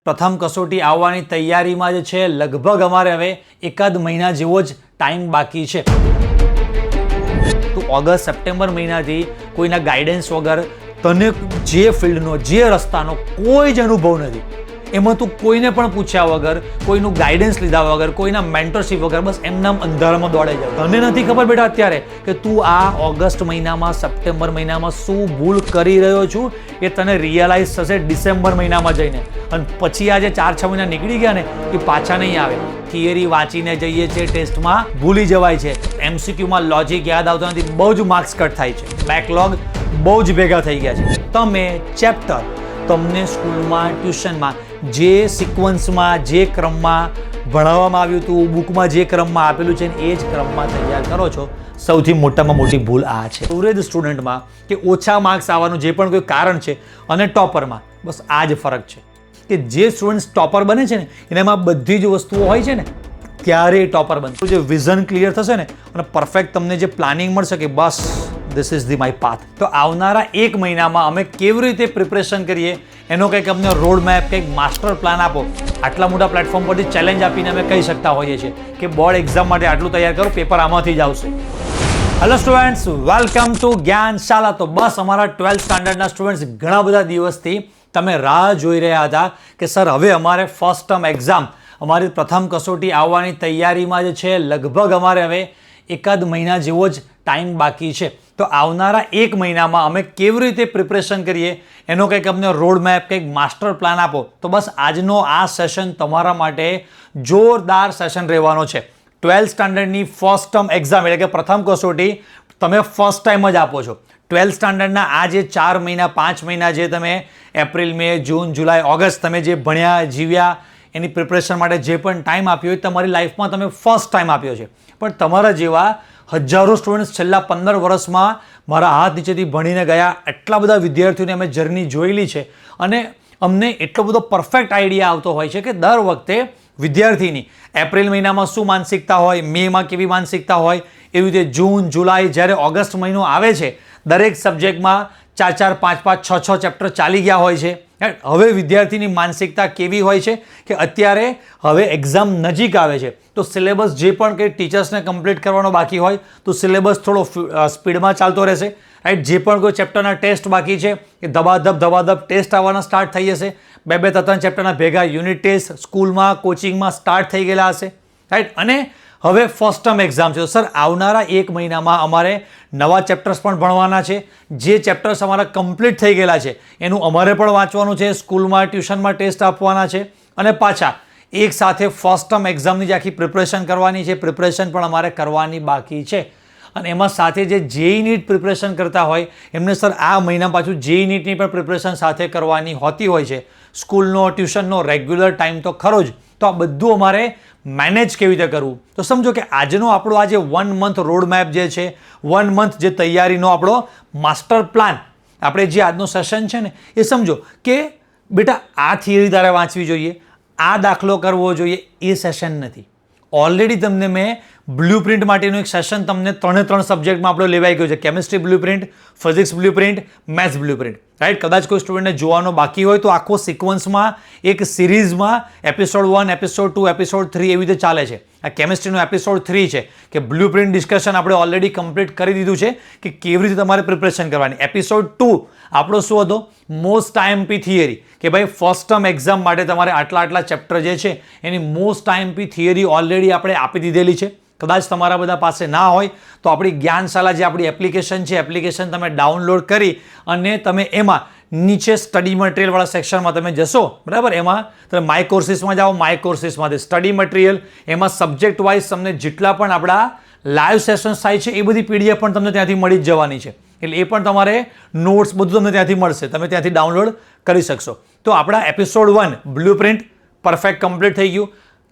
પ્રથમ કસોટી આવવાની તૈયારીમાં જ છે. લગભગ અમારે હવે એકાદ મહિના જેવો જ ટાઈમ બાકી છે. તો ઓગસ્ટ સપ્ટેમ્બર મહિનાથી કોઈના ગાઈડન્સ વગર તને જે ફિલ્ડનો જે રસ્તાનો કોઈ જ અનુભવ નથી, એમાં તું કોઈને પણ પૂછ્યા વગર, કોઈનું ગાઈડન્સ લીધા વગર, કોઈના મેન્ટરશીપ વગર બસ એમનામ અંધારામાં દોડે જાય. તને નથી ખબર બેટા અત્યારે કે તું આ ઓગસ્ટ મહિનામાં, સપ્ટેમ્બર મહિનામાં શું ભૂલ કરી રહ્યો છું એ તને રિયલાઇઝ થશે ડિસેમ્બર મહિનામાં જઈને. અને પછી આ જે 4-6 મહિના નીકળી ગયા ને એ પાછા નહીં આવે. થિયરી વાંચીને જઈએ છીએ, ટેસ્ટમાં ભૂલી જવાય છે, એમસીક્યુમાં લોજિક યાદ આવતો નથી, બહુ જ માર્ક્સ કટ થાય છે, બેકલોગ બહુ જ ભેગા થઈ ગયા છે. તમે ચેપ્ટર તમને સ્કૂલમાં, ટ્યુશનમાં જે સિક્વન્સમાં, જે ક્રમમાં ભણાવવામાં આવ્યું હતું, બુકમાં જે ક્રમમાં આપેલું છે એ જ ક્રમમાં તૈયાર કરો છો. સૌથી મોટામાં મોટી ભૂલ આ છે. એવરેજ સ્ટુડન્ટમાં કે ઓછા માર્ક્સ આવવાનું જે પણ કોઈ કારણ છે અને ટોપરમાં બસ આ જ ફરક છે કે જે સ્ટુડન્ટ્સ ટોપર બને છે ને એનામાં બધી જ વસ્તુઓ હોય છે ને ત્યારે એ ટોપર બનશે. જે વિઝન ક્લિયર થશે ને અને પરફેક્ટ તમને જે પ્લાનિંગ મળશે કે બસ this is the my path. તો આવનારા 1 મહિનામાં અમે કેવી રીતે પ્રિપરેશન કરીએ એનો કંઈક અમને રોડ મેપ, કંઈક માસ્ટર પ્લાન આપો. આટલા મોટા પ્લેટફોર્મ પરથી ચેલેન્જ આપીને અમે કહી શકતા હોઈએ છીએ કે બોર્ડ એક્ઝામ માટે આટલું તૈયાર કરો, પેપર આમાંથી જ આવશે. Hello students, welcome to Gyanshala. તો બસ અમારા 12th સ્ટાન્ડર્ડના સ્ટુડન્ટ્સ ઘણા બધા દિવસથી તમે રાહ જોઈ રહ્યા હતા કે સર હવે અમારે ફર્સ્ટ ટર્મ એક્ઝામ, અમારી પ્રથમ કસોટી આવવાની તૈયારીમાં જ છે. લગભગ અમારે હવે એકાદ મહિના જેવો જ ટાઈમ બાકી છે. તો આવનારા 1 મહિનામાં અમે કેવી રીતે પ્રિપરેશન કરીએ એનો કંઈક અમને રોડ મેપ, કંઈક માસ્ટર પ્લાન આપો. તો બસ આજનો આ સેશન તમારા માટે જોરદાર સેશન રહેવાનો છે. 12th સ્ટાન્ડર્ડની ફર્સ્ટ ટર્મ એક્ઝામ એટલે કે પ્રથમ કસોટી તમે ફર્સ્ટ ટાઈમ જ આપો છો. 12th સ્ટાન્ડર્ડના આ જે 4 મહિના, 5 મહિના જે તમે એપ્રિલ, મે, જૂન, જુલાઈ, ઓગસ્ટ તમે જે ભણ્યા, જીવ્યા, એની પ્રિપરેશન માટે જે પણ ટાઈમ આપ્યો હોય તમારી લાઈફમાં તમે ફર્સ્ટ ટાઈમ આપ્યો છે. પણ તમારા જેવા હજારો સ્ટુડન્ટ્સ છેલ્લા 15 વર્ષમાં મારા હાથ નીચેથી ભણીને ગયા, એટલા બધા વિદ્યાર્થીઓને અમે જર્ની જોયેલી છે અને અમને એટલો બધો પરફેક્ટ આઈડિયા આવતો હોય છે કે દર વખતે વિદ્યાર્થીની એપ્રિલ મહિનામાં શું માનસિકતા હોય, મેમાં કેવી માનસિકતા હોય, એવી રીતે જૂન, જુલાઈ, જ્યારે ઓગસ્ટ મહિનો આવે છે દરેક સબ્જેક્ટમાં 4-4, 5-5, 6-6 ચેપ્ટર ચાલી ગયા હોય છે. હવે વિદ્યાર્થીની માનસિકતા કેવી હોય છે કે અત્યારે હવે એક્ઝામ નજીક આવે છે તો સિલેબસ જે પણ કંઈ ટીચર્સને કમ્પ્લીટ કરવાનો બાકી હોય તો સિલેબસ થોડો સ્પીડમાં ચાલતો રહેશે, રાઈટ. જે પણ કોઈ ચેપ્ટરના ટેસ્ટ બાકી છે એ ધબાધબ ટેસ્ટ આવવાના સ્ટાર્ટ થઈ જશે. 2-3 ચેપ્ટરના ભેગા યુનિટ ટેસ્ટ સ્કૂલમાં, કોચિંગમાં સ્ટાર્ટ થઈ ગયેલા હશે, રાઈટ. અને હવે ફર્સ્ટ ટર્મ એક્ઝામ છે તો સર આવનારા 1 મહિનામાં અમારે નવા ચેપ્ટર્સ પણ ભણવાના છે. જે ચેપ્ટર્સ અમારા કમ્પ્લીટ થઈ ગયેલા છે એનું અમારે પણ વાંચવાનું છે, સ્કૂલમાં, ટ્યુશનમાં ટેસ્ટ આપવાના છે અને પાછા એક સાથે ફર્સ્ટ ટર્મ એક્ઝામની જે આખી પ્રિપરેશન કરવાની છે, પ્રિપરેશન પણ અમારે કરવાની બાકી છે. અને એમાં સાથે જે જેઈ નીટ પ્રિપરેશન કરતા હોય એમને સર આ મહિના પાછું જેઈ નીટની પણ પ્રિપરેશન સાથે કરવાની હોતી હોય છે. સ્કૂલનો, ટ્યુશનનો રેગ્યુલર ટાઈમ તો ખરો જ. તો આ બધું અમારે મેનેજ કેવી રીતે કરવું. તો સમજો કે આજનો આપણો આ જે 1 મંથ રોડ મેપ જે છે, 1 મંથ જે તૈયારીનો આપણો માસ્ટર પ્લાન, આપણે જે આજનો સેશન છે ને એ સમજો કે બેટા આ થિયરી તારે વાંચવી જોઈએ, આ દાખલો કરવો જોઈએ, એ સેશન નથી. ઓલરેડી તમને મેં બ્લુપ્રિન્ટ માટેનું એક સેશન તમને 3 સબ્જેક્ટમાં આપણો લેવાઈ ગયો છે. Chemistry blueprint, physics blueprint, maths blueprint, right. કદાચ કોઈ સ્ટુડન્ટને જોવાનો બાકી હોય તો આખો સિક્વન્સમાં એક સિરીઝમાં એપિસોડ 1, એપિસોડ 2, એપિસોડ 3 એવી રીતે ચાલે છે. આ કેમિસ્ટ્રીનો એપિસોડ 3 છે કે બ્લુપ્રિન્ટ ડિસ્કશન આપણે ઓલરેડી કમ્પ્લીટ કરી દીધું છે કે કેવી રીતે તમારે પ્રિપરેશન કરવાની. એપિસોડ 2 આપણો શું હતો? મોસ્ટ આઈએમપી થિયરી, કે ભાઈ ફર્સ્ટ ટર્મ એક્ઝામ માટે તમારે આટલા ચેપ્ટર જે છે એની મોસ્ટ આઈએમપી થિયરી ઓલરેડી આપણે આપી દીધેલી છે. કદાચ તમારા બધા પાસે ના હોય તો આપણી જ્ઞાનશાલા જે આપણી એપ્લિકેશન છે, એપ્લિકેશન તમે ડાઉનલોડ કરી અને તમે એમાં નીચે સ્ટડી મટીરિયલવાળા સેક્શનમાં તમે જશો, બરાબર. એમાં તમે માય કોર્સિસમાં જાઓ, માય કોર્સિસમાંથી સ્ટડી મટીરિયલ, એમાં સબ્જેક્ટ વાઇઝ તમને જેટલા પણ આપણા લાઈવ સેશન્સ થાય છે એ બધી પીડીએફ પણ તમને ત્યાંથી મળી જ જવાની છે. એટલે એ પણ તમારે નોટ્સ બધું તમને ત્યાંથી મળશે, તમે ત્યાંથી ડાઉનલોડ કરી શકશો. તો આપણા એપિસોડ 1 બ્લુપ્રિન્ટ પરફેક્ટ કમ્પ્લીટ થઈ ગયું.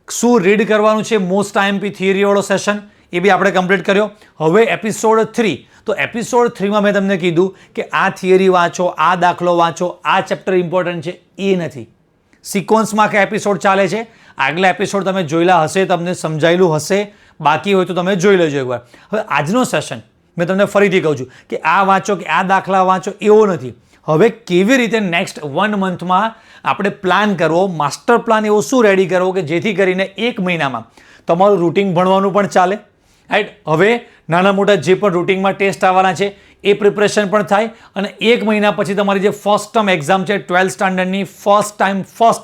શું રીડ કરવાનું છે, મોસ્ટ આઈએમપી થિયરીવાળો સેશન એ બી આપણે કમ્પ્લીટ કર્યો. હવે એપિસોડ 3, તો એપિસોડ 3માં મેં તમને કીધું કે આ થિયરી વાંચો, આ દાખલો વાંચો, આ ચેપ્ટર ઇમ્પોર્ટન્ટ છે, એ નથી. સિક્વન્સમાં કે એપિસોડ ચાલે છે, આગલા એપિસોડ તમે જોયેલા હશે, તમને સમજાયેલું હશે, બાકી હોય તો તમે જોઈ લેજો એકવાર. હવે આજનો સેશન મેં તમને ફરીથી કહું છું કે આ વાંચો કે આ દાખલા વાંચો એવો નથી. હવે કેવી રીતે નેક્સ્ટ 1 મંથમાં આપણે પ્લાન કરવો, માસ્ટર પ્લાન એવો શું રેડી કરવો કે જેથી કરીને 1 મહિનામાં તમારું રૂટિન ભણવાનું પણ ચાલે, રાઈટ? હવે નાના મોટા જે પણ રૂટિનમાં ટેસ્ટ આવવાના છે એ પ્રિપરેશન પણ થાય અને 1 મહિના પછી તમારી જે ફર્સ્ટ ટર્મ એક્ઝામ છે 12th સ્ટાન્ડર્ડની ફર્સ્ટ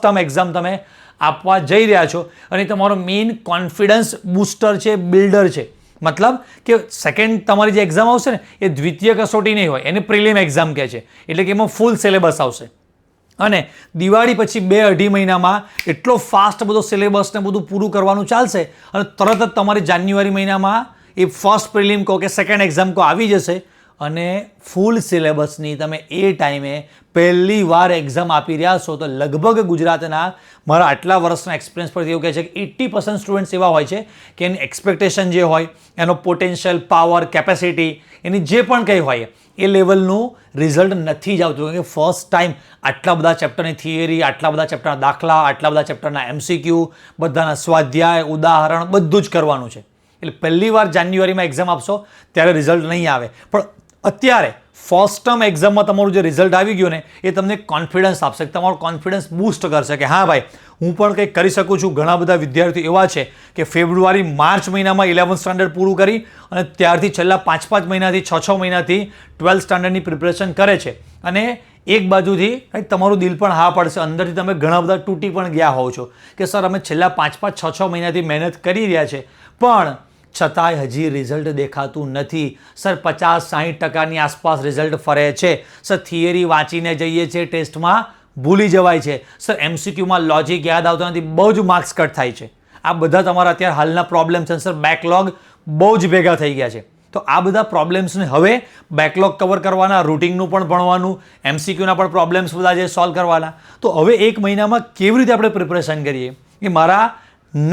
ટર્મ એક્ઝામ તમે આપવા જઈ રહ્યા છો અને તમારો મેઇન કોન્ફિડન્સ બૂસ્ટર છે, બિલ્ડર છે. મતલબ કે સેકન્ડ તમારી જે એક્ઝામ આવશે ને એ દ્વિતીય કસોટી નહીં હોય, એને પ્રિલિમ એક્ઝામ કહે છે, એટલે કે એમાં ફૂલ સિલેબસ આવશે. અને દિવાળી પછી 2-2.5 મહિનામાં એટલો ફાસ્ટ બધો સિલેબસને બધું પૂરું કરવાનું ચાલશે અને તરત જ તમારી જાન્યુઆરી મહિનામાં એ ફર્સ્ટ પ્રિલિમ કહો કે સેકન્ડ એક્ઝામ કહો આવી જશે અને ફૂલ સિલેબસની તમે એ ટાઈમે પહેલી વાર એક્ઝામ આપી રહ્યા છો. તો લગભગ ગુજરાતના મારા આટલા વર્ષના એક્સપિરિયન્સ પરથી એવું કહે છે કે 80% સ્ટુડન્ટ્સ એવા હોય છે કે એની એક્સપેક્ટેશન જે હોય, એનો પોટેન્શિયલ, પાવર, કેપેસિટી, એની જે પણ કંઈ હોય એ લેવલનું રિઝલ્ટ નથી જ આવતું. કે ફર્સ્ટ ટાઈમ આટલા બધા ચેપ્ટરની થિયરી, આટલા બધા ચેપ્ટરના દાખલા, આટલા બધા ચેપ્ટરના MCQ, બધાના સ્વાધ્યાય, ઉદાહરણ બધું જ કરવાનું છે. એટલે પહેલી વાર જાન્યુઆરીમાં એક્ઝામ આપશો ત્યારે રિઝલ્ટ નહીં આવે, પણ અત્યારે ફર્સ્ટ ટર્મ એક્ઝામમાં તમારું જે રિઝલ્ટ આવી ગયું ને એ તમને કોન્ફિડન્સ આપશે, તમારો કોન્ફિડન્સ બૂસ્ટ કરશે કે હા ભાઈ હું પણ કંઈક કરી શકું છું. ઘણા બધા વિદ્યાર્થીઓ એવા છે કે ફેબ્રુઆરી માર્ચ મહિનામાં 11th સ્ટાન્ડર્ડ પૂરું કરી અને ત્યારથી છેલ્લા 5-5 મહિનાથી 6-6 મહિનાથી 12th સ્ટાન્ડર્ડની પ્રિપરેશન કરે છે અને એક બાજુથી તમારું દિલ પણ હા પડશે, અંદરથી તમે ઘણા બધા તૂટી પણ ગયા હોવ છો કે સર અમે છેલ્લા 5-5, 6-6 મહિનાથી મહેનત કરી રહ્યા છે પણ છતાંય હજી રિઝલ્ટ દેખાતું નથી. સર 50-60% આસપાસ રિઝલ્ટ ફરે છે. સર થિયરી વાંચીને જઈએ છીએ, ટેસ્ટમાં ભૂલી જવાય છે. સર MCQમાં લોજિક યાદ આવતો નથી, બહુ જ માર્ક્સ કટ થાય છે. આ બધા તમારા અત્યારે હાલના પ્રોબ્લેમ છે. સર બેકલોગ બહુ જ ભેગા થઈ ગયા છે. તો આ બધા પ્રોબ્લેમ્સને હવે બેકલોગ કવર કરવાના, રૂટિનનું પણ ભણવાનું, MCQના પણ પ્રોબ્લેમ્સ બધા જે સોલ્વ કરવાના. તો હવે 1 મહિનામાં કેવી રીતે આપણે પ્રિપરેશન કરીએ એ મારા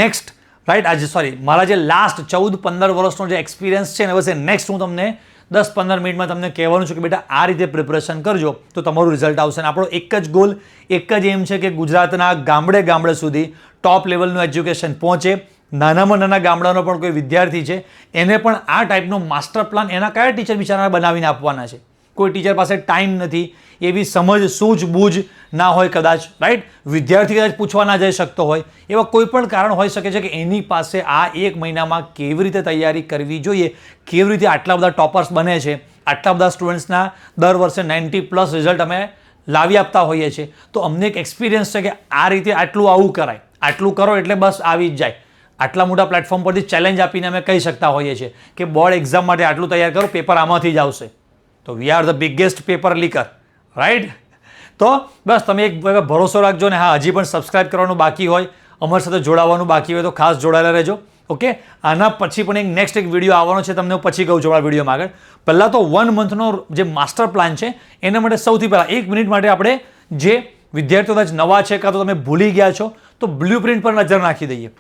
નેક્સ્ટ મારા જે લાસ્ટ 14-15 વર્ષનો જે એક્સપિરિયન્સ છે ને બસ એ નેક્સ્ટ હું તમને 10-15 મિનિટમાં તમને કહેવાનું છું કે બેટા આ રીતે પ્રિપરેશન કરજો તો તમારું રિઝલ્ટ આવશે. અને આપણો એક જ ગોલ, એક જ એમ છે કે ગુજરાતના ગામડે સુધી ટોપ લેવલનું એજ્યુકેશન પહોંચે. નાનામાં નાના ગામડાનો પણ કોઈ વિદ્યાર્થી છે એને પણ આ ટાઈપનો માસ્ટર પ્લાન એના કયા ટીચર બિચારા બનાવીને આપવાના છે. કોઈ ટીચર પાસે ટાઈમ નથી, એવી સમજ, સૂઝબૂઝ ના હોય કદાચ, રાઈટ? વિદ્યાર્થી કદાચ પૂછવા ના જઈ શકતો હોય, એવા કોઈ પણ કારણ હોઈ શકે છે કે એની પાસે આ 1 મહિનામાં કેવી રીતે તૈયારી કરવી જોઈએ, કેવી રીતે આટલા બધા ટોપર્સ બને છે, આટલા બધા સ્ટુડન્ટ્સના દર વર્ષે 90+ રિઝલ્ટ અમે લાવી આપતા હોઈએ છીએ. તો અમને એક એક્સપિરિયન્સ છે કે આ રીતે આટલું આવું કરાય, આટલું કરો એટલે બસ આવી જ જાય. આટલા મોટા પ્લેટફોર્મ પરથી ચેલેન્જ આપીને અમે કહી શકતા હોઈએ છીએ કે બોર્ડ એક્ઝામ માટે આટલું તૈયાર કરો, પેપર આમાંથી જ આવશે. તો we are the biggest paper liquor, right? તો બસ તમે એક ભરોસો રાખજો ને હા, હજી પણ સબસ્ક્રાઇબ કરવાનું બાકી હોય, અમારી સાથે જોડાવાનું બાકી હોય તો ખાસ જોડાયેલા રહેજો. ઓકે, આના પછી પણ નેક્સ્ટ વિડીયો આવવાનો છે, તમને હું પછી કહું છું આ વિડીયોમાં આગળ. પહેલાં તો 1 મંથનો જે માસ્ટર પ્લાન છે એના માટે સૌથી પહેલાં 1 મિનિટ માટે આપણે જે વિદ્યાર્થીઓ કદાચ નવા છે કાં તો તમે ભૂલી ગયા છો તો બ્લુપ્રિન્ટ પર નજર નાખી દઈએ.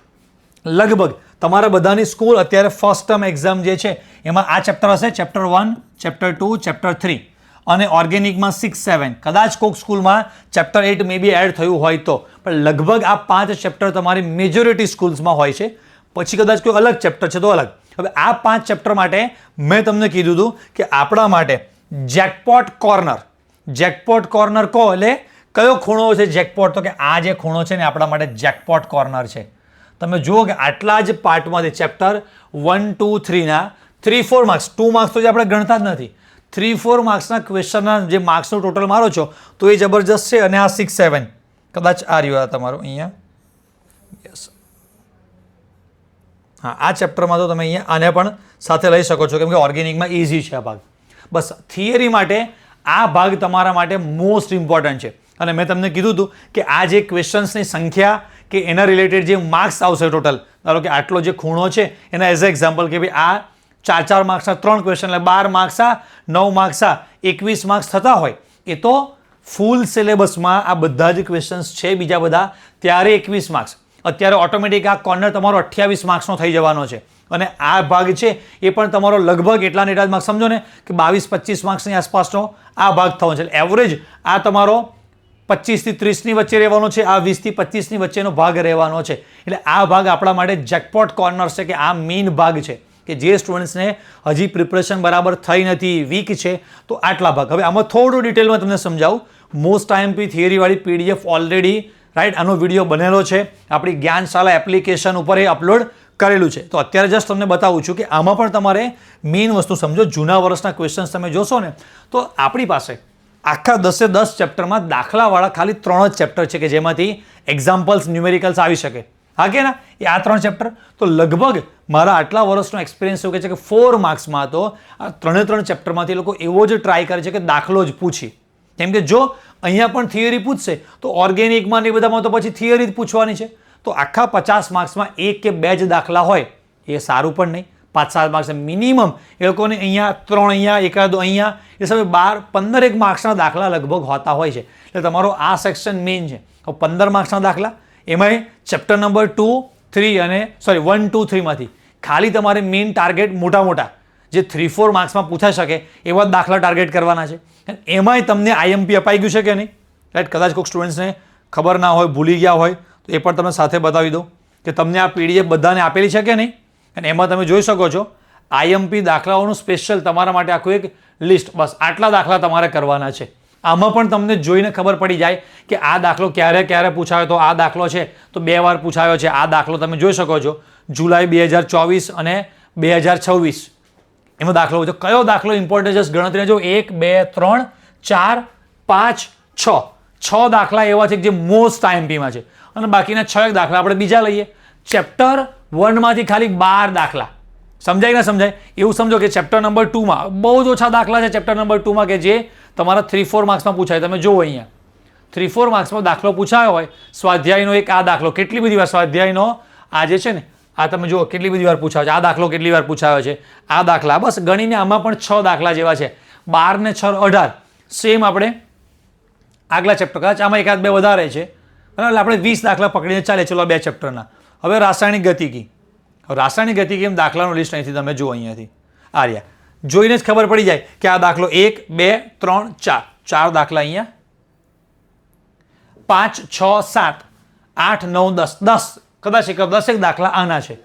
લગભગ તમારા બધાની સ્કૂલ અત્યારે ફર્સ્ટ ટર્મ એક્ઝામ જે છે એમાં આ ચેપ્ટર હશે, ચેપ્ટર 1, ચેપ્ટર 2, ચેપ્ટર 3 અને ઓર્ગેનિકમાં 6-7, કદાચ કોઈક સ્કૂલમાં ચેપ્ટર 8 મે બી એડ થયું હોય તો, પણ લગભગ આ 5 ચેપ્ટર તમારી મેજોરિટી સ્કૂલ્સમાં હોય છે. પછી કદાચ કોઈ અલગ ચેપ્ટર છે તો અલગ. હવે આ 5 ચેપ્ટર માટે મેં તમને કીધું હતું કે આપણા માટે જેકપોટ કોર્નર કહો એટલે કયો ખૂણો છે જેકપોટ? તો કે આ જે ખૂણો છે ને આપણા માટે જેકપોટ કોર્નર છે. તમે જુઓ કે આટલા જ પાર્ટમાંથી ચેપ્ટર 1, 2, 3ના 3-4 માર્ક્સ, 2 માર્ક્સ તો જે આપણે ગણતા જ નથી, 3-4 માર્ક્સના ક્વેશ્ચનના જે માર્ક્સનું ટોટલ મારો છો તો એ જબરજસ્ત છે. અને આ 6-7 કદાચ આ રહ્યો તમારો અહીંયા, યસ, હા આ ચેપ્ટરમાં તો તમે અહીંયા આને પણ સાથે લઈ શકો છો કેમ કે ઓર્ગેનિકમાં ઇઝી છે આ ભાગ. બસ થિયરી માટે આ ભાગ તમારા માટે મોસ્ટ ઇમ્પોર્ટન્ટ છે. અને મેં તમને કીધું હતું કે આ જે ક્વેશ્ચન્સની સંખ્યા કે એના રિલેટેડ જે માર્ક્સ આવશે ટોટલ, ધારો કે આટલો જે ખૂણો છે એના એઝ એક્ઝામ્પલ કે ભાઈ આ 4-4 માર્ક્સના 3 ક્વેશ્ચન એટલે 12 માર્ક્સા, 9 માર્ક્સા, 21 માર્ક્સ થતા હોય એ તો ફૂલ સિલેબસમાં આ બધા જ ક્વેશ્ચન્સ છે બીજા બધા ત્યારે 21 માર્ક્સ. અત્યારે ઓટોમેટિક આ કોર્નર તમારો 28 માર્ક્સનો થઈ જવાનો છે અને આ ભાગ છે એ પણ તમારો લગભગ એટલા ને એટલા જ માર્ક્સ, સમજો ને કે 22-25 માર્ક્સની આસપાસનો આ ભાગ થવાનો છે. એવરેજ આ તમારો 25 થી 30ની વચ્ચે રહેવાનો છે, આ 20 થી 25ની વચ્ચેનો ભાગ રહેવાનો છે. એટલે આ ભાગ આપણા માટે જેકપોટ કોર્નર છે કે આ મેઇન ભાગ છે. કે જે સ્ટુડન્ટ્સને હજી પ્રિપરેશન બરાબર થઈ નથી, વીક છે, તો આટલા ભાગ. હવે આમાં થોડું ડિટેલમાં તમને સમજાવું. મોસ્ટ આઈએમપી થિયરીવાળી PDF ઓલરેડી રાઈટ આનો વિડીયો બનેલો છે, આપણી જ્ઞાનશાલા એપ્લિકેશન ઉપર એ અપલોડ કરેલું છે. તો અત્યારે જસ્ટ તમને બતાવું છું કે આમાં પણ તમારે મેઇન વસ્તુ સમજો. જૂના વર્ષના ક્વેશ્ચન્સ તમે જોશો ને તો આપણી પાસે આખા 10 ચેપ્ટરમાં દાખલાવાળા ખાલી 3 જ ચેપ્ટર છે કે જેમાંથી એક્ઝામ્પલ્સ, ન્યુમેરિકલ્સ આવી શકે. હા કે ના? એ આ 3 ચેપ્ટર. તો લગભગ મારા આટલા વર્ષનો એક્સપિરિયન્સ એવું કહે છે કે 4 માર્ક્સમાં તો આ 3 ચેપ્ટરમાંથી લોકો એવો જ ટ્રાય કરે છે કે દાખલો જ પૂછી. કેમ કે જો અહીંયા પણ થિયરી પૂછશે તો ઓર્ગેનિકમાં ને બધામાં તો પછી થિયરી જ પૂછવાની છે. તો આખા 50 માર્ક્સમાં 1 કે 2 જ દાખલા હોય એ સારું પણ નહીં. 5-7 માર્ક્સ મિનિમમ એ લોકોને અહીંયા 3 અહીંયા એકાદો અહીંયા એ સમય 12-15 માર્ક્સના દાખલા લગભગ હોતા હોય છે. એટલે તમારો આ સેક્શન મેઇન છે. 15 માર્ક્સના દાખલા એમાંય ચેપ્ટર નંબર 2, 3 અને 1, 2, 3 માંથી ખાલી તમારે મેઇન ટાર્ગેટ મોટા જે 3-4 માર્ક્સમાં પૂછાઈ શકે એવા દાખલા ટાર્ગેટ કરવાના છે. એમાંય તમને IMP અપાઈ ગયું છે કે નહીં? રાઈટ, કદાચ કોઈક સ્ટુડન્ટ્સને ખબર ના હોય, ભૂલી ગયા હોય તો એ પણ તમે સાથે બતાવી દો કે તમને આ PDF બધાને આપેલી છે કે નહીં. અને એમાં તમે જોઈ શકો છો IMP દાખલાઓનું સ્પેશિયલ તમારા માટે આખું એક લિસ્ટ. બસ આટલા દાખલા તમારે કરવાના છે. આમાં પણ તમને જોઈને ખબર પડી જાય કે આ દાખલો ક્યારે પૂછાયો. તો આ દાખલો છે તો 2 વાર પૂછાયો છે. આ દાખલો તમે જોઈ શકો છો જુલાઈ 2024 અને 2026 એમાં દાખલો છે. કયો દાખલો ઇમ્પોર્ટન્ટ છે? ગણતરી જો 1, 2, 3, 4, 5, 6 6 દાખલા એવા છે જે મોસ્ટ IMPમાં છે અને બાકીના 6 દાખલા આપણે બીજા લઈએ. ચેપ્ટર 1 માંથી ખાલી 12 દાખલા. સમજાય ના સમજાય? એવું સમજો કે ચેપ્ટર નંબર 2 માં બહુ જ ઓછા દાખલા છે. ચેપ્ટર નંબર 2 માં કે જે તમારા 3-4 માર્ક્સમાં પૂછાય. તમે જુઓ અહીંયા 3-4 માર્ક્સમાં દાખલો પૂછાયો હોય. સ્વાધ્યાયનો એક આ દાખલો કેટલી બધી વાર સ્વાધ્યાયનો આ જે છે ને આ તમે જુઓ કેટલી બધી વાર પૂછાયો છે. આ દાખલો કેટલી વાર પૂછાયો છે. આ દાખલા બસ ગણીને આમાં પણ 6 દાખલા જેવા છે. 12 ને 6 18 સેમ આપણે આગલા ચેપ્ટર કદાચ આમાં 1-2 વધારે છે બરાબર. આપણે 20 દાખલા પકડીને ચાલે. ચલો 2 ચેપ્ટરના. હવે રાસાયણિક ગતિકી. રાસાયણિક ગતિકી એમ દાખલાનું લિસ્ટ અહીંથી તમે જુઓ અહીંયાથી આ રહ્યા. જોઈને જ ખબર પડી જાય કે આ દાખલો 1, 2, 3, 4 દાખલા અહીંયા 5, 6, 7, 8, 9, 10 કદાચ 10 દાખલા આના છે.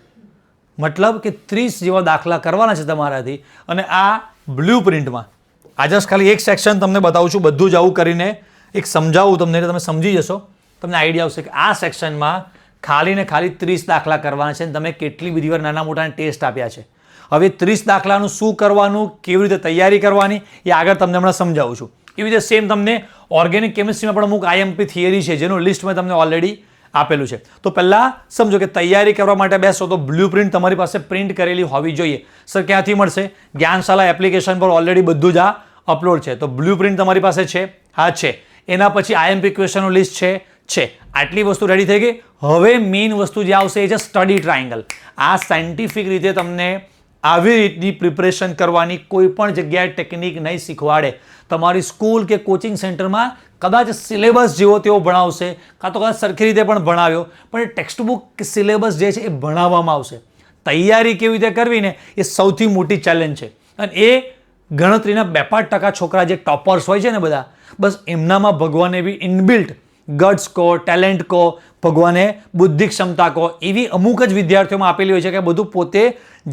મતલબ કે 30 જેવા દાખલા કરવાના છે તમારાથી. અને આ બ્લુ પ્રિન્ટમાં આ જસ્ટ ખાલી એક સેક્શન તમને બતાવું છું. બધું જ આવું કરીને એક સમજાવું તમને એટલે તમે સમજી જશો. તમને આઈડિયા આવશે કે આ સેક્શનમાં ખાલી ને ખાલી 30 દાખલા કરવાના છે. તમે કેટલી બધી વાર નાના મોટા ટેસ્ટ આપ્યા છે. હવે 30 દાખલાનું શું કરવાનું, કેવી રીતે તૈયારી કરવાની એ આગળ તમને હમણાં સમજાવું છું. એવી રીતે સેમ તમને ઓર્ગેનિક કેમિસ્ટ્રીમાં પણ અમુક IMP થિયરી છે જેનું લિસ્ટ મેં તમને ઓલરેડી આપેલું છે. તો પહેલાં સમજો કે તૈયારી કરવા માટે બેસો તો બ્લુ પ્રિન્ટ તમારી પાસે પ્રિન્ટ કરેલી હોવી જોઈએ. સર ક્યાંથી મળશે? જ્ઞાનશાલા એપ્લિકેશન પર ઓલરેડી બધું જ આ અપલોડ છે. તો બ્લુ પ્રિન્ટ તમારી પાસે છે? હા છે. એના પછી IMP ક્વેશ્ચનનું લિસ્ટ છે. આટલી વસ્તુ રેડી થઈ ગઈ. હવે મેઇન વસ્તુ જે આવશે એ છે સ્ટડી ટ્રાયંગલ. આ સાયન્ટિફિક રીતે તમને આવી રીતની પ્રિપરેશન કરવાની કોઈ પણ જગ્યાએ ટેકનિક નહીં શીખવાડે. તમારી સ્કૂલ કે કોચિંગ સેન્ટરમાં કદાચ સિલેબસ જેવો તેવો ભણાવશે કાં તો કદાચ સરખી રીતે પણ ભણાવ્યો પણ એ ટેક્સ્ટ બુક કે સિલેબસ જે છે એ ભણાવવામાં આવશે. તૈયારી કેવી રીતે કરવી ને એ સૌથી મોટી ચેલેન્જ છે. અને એ ગણતરીના 2-5% છોકરા જે ટોપર્સ હોય છે ને બધા બસ એમનામાં ભગવાને બી ઇનબિલ્ટ ગટ્સ કહો, ટેલેન્ટ કહો, ભગવાને બુદ્ધિ ક્ષમતા કહો એવી અમુક જ વિદ્યાર્થીઓમાં આપેલી હોય છે કે બધું પોતે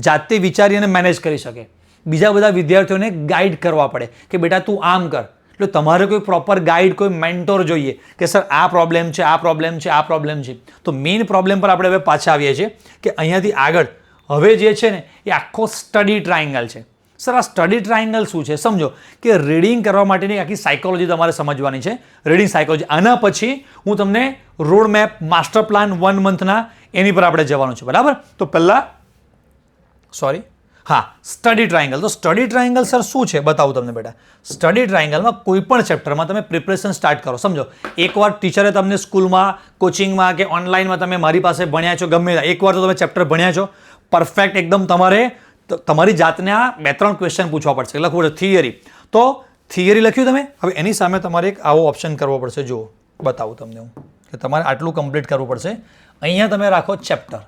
જાતે વિચારી અને મેનેજ કરી શકે. બીજા બધા વિદ્યાર્થીઓને ગાઈડ કરવા પડે કે બેટા તું આમ કર. એટલે તમારે કોઈ પ્રોપર ગાઈડ, કોઈ મેન્ટોર જોઈએ કે સર આ પ્રોબ્લેમ છે, આ પ્રોબ્લેમ છે, આ પ્રોબ્લેમ છે. તો મેઇન પ્રોબ્લેમ પર આપણે હવે પાછા આવીએ છીએ કે અહીંયાથી આગળ હવે જે છે ને એ આખો સ્ટડી ટ્રાયંગલ છે. સર આ સ્ટડી ટ્રાયંગલ શું છે? સમજો કે રીડિંગ કરવા માટેની આખી સાયકોલોજી તમારે સમજવાની છે. Reading psychology. આના પછી હું તમને રોડ મેપ, માસ્ટર પ્લાન 1 મંથના એની પર આપણે જવાનું છે બરાબર. તો પહેલાં સ્ટડી ટ્રાયંગલ. તો સ્ટડી ટ્રાયંગલ સર શું છે બતાવું તમને બેટા. સ્ટડી ટ્રાયંગલમાં કોઈ પણ ચેપ્ટરમાં તમે પ્રિપરેશન સ્ટાર્ટ કરો. સમજો એકવાર ટીચરે તમને સ્કૂલમાં, કોચિંગમાં કે ઓનલાઈનમાં તમે મારી પાસે ભણ્યા છો ગમે એકવાર તો તમે ચેપ્ટર ભણ્યા છો પરફેક્ટ એકદમ. તમારી જાતને આ 2-3 ક્વેશ્ચન પૂછવા પડશે. લખવું છે થિયરી. તો થિયરી લખ્યું તમે. હવે એની સામે તમારે એક આવો ઓપ્શન કરવો પડશે. જુઓ બતાવું તમને હું કે તમારે આટલું કમ્પ્લીટ કરવું પડશે. અહીંયા તમે રાખો ચેપ્ટર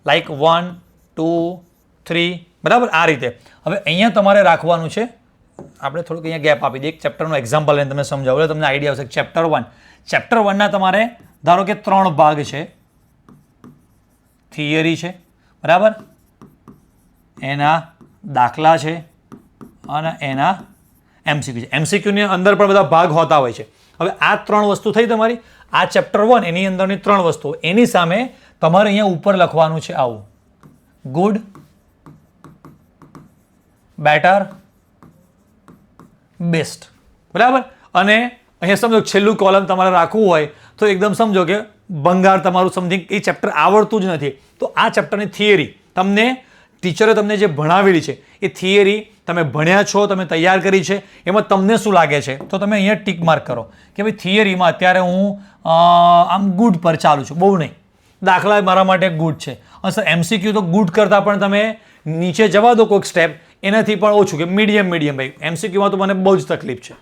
લાઈક 1, 2, 3 બરાબર આ રીતે. હવે અહીંયા તમારે રાખવાનું છે. આપણે થોડુંક અહીંયા ગેપ આપી દઈએ. એક ચેપ્ટરનું એક્ઝામ્પલ લઈને તમે સમજાવો એટલે તમને આઈડિયા આવશે. ચેપ્ટર 1. ચેપ્ટર 1ના તમારે ધારો કે 3 ભાગ છે. થિયરી છે બરાબર, એના દાખલા છે અને એના એમસીક્યુ છે. એમસીક્યુની અંદર પણ બધા ભાગ હોતા હોય છે. હવે આ 3 વસ્તુ થઈ તમારી. આ ચેપ્ટર 1 એની અંદરની 3 વસ્તુઓ. એની સામે તમારે અહીંયા ઉપર લખવાનું છે આવું: ગુડ, બેટર, બેસ્ટ. બરાબર. અને અહીંયા સમજો છેલ્લું કોલમ તમારે રાખવું હોય તો એકદમ સમજો કે ભંગાર તમારું સમથિંગ એ ચેપ્ટર આવડતું જ નથી, તો આ ચેપ્ટરની થિયરી તમને ટીચરે તમને જે ભણાવેલી છે એ થિયરી તમે ભણ્યા છો, તમે તૈયાર કરી છે, એમાં તમને શું લાગે છે તો તમે અહીંયા ટીક માર્ક કરો કે ભાઈ થિયરીમાં અત્યારે હું આમ ગુડ પર ચાલું છું, બહુ નહીં. દાખલા મારા માટે ગુડ છે. સર એમસીક્યુ તો ગુડ કરતાં પણ તમે નીચે જવા દો કોઈક સ્ટેપ, એનાથી પણ ઓછું કે મીડિયમ ભાઈ. એમસીક્યુમાં તો મને બહુ જ તકલીફ છે.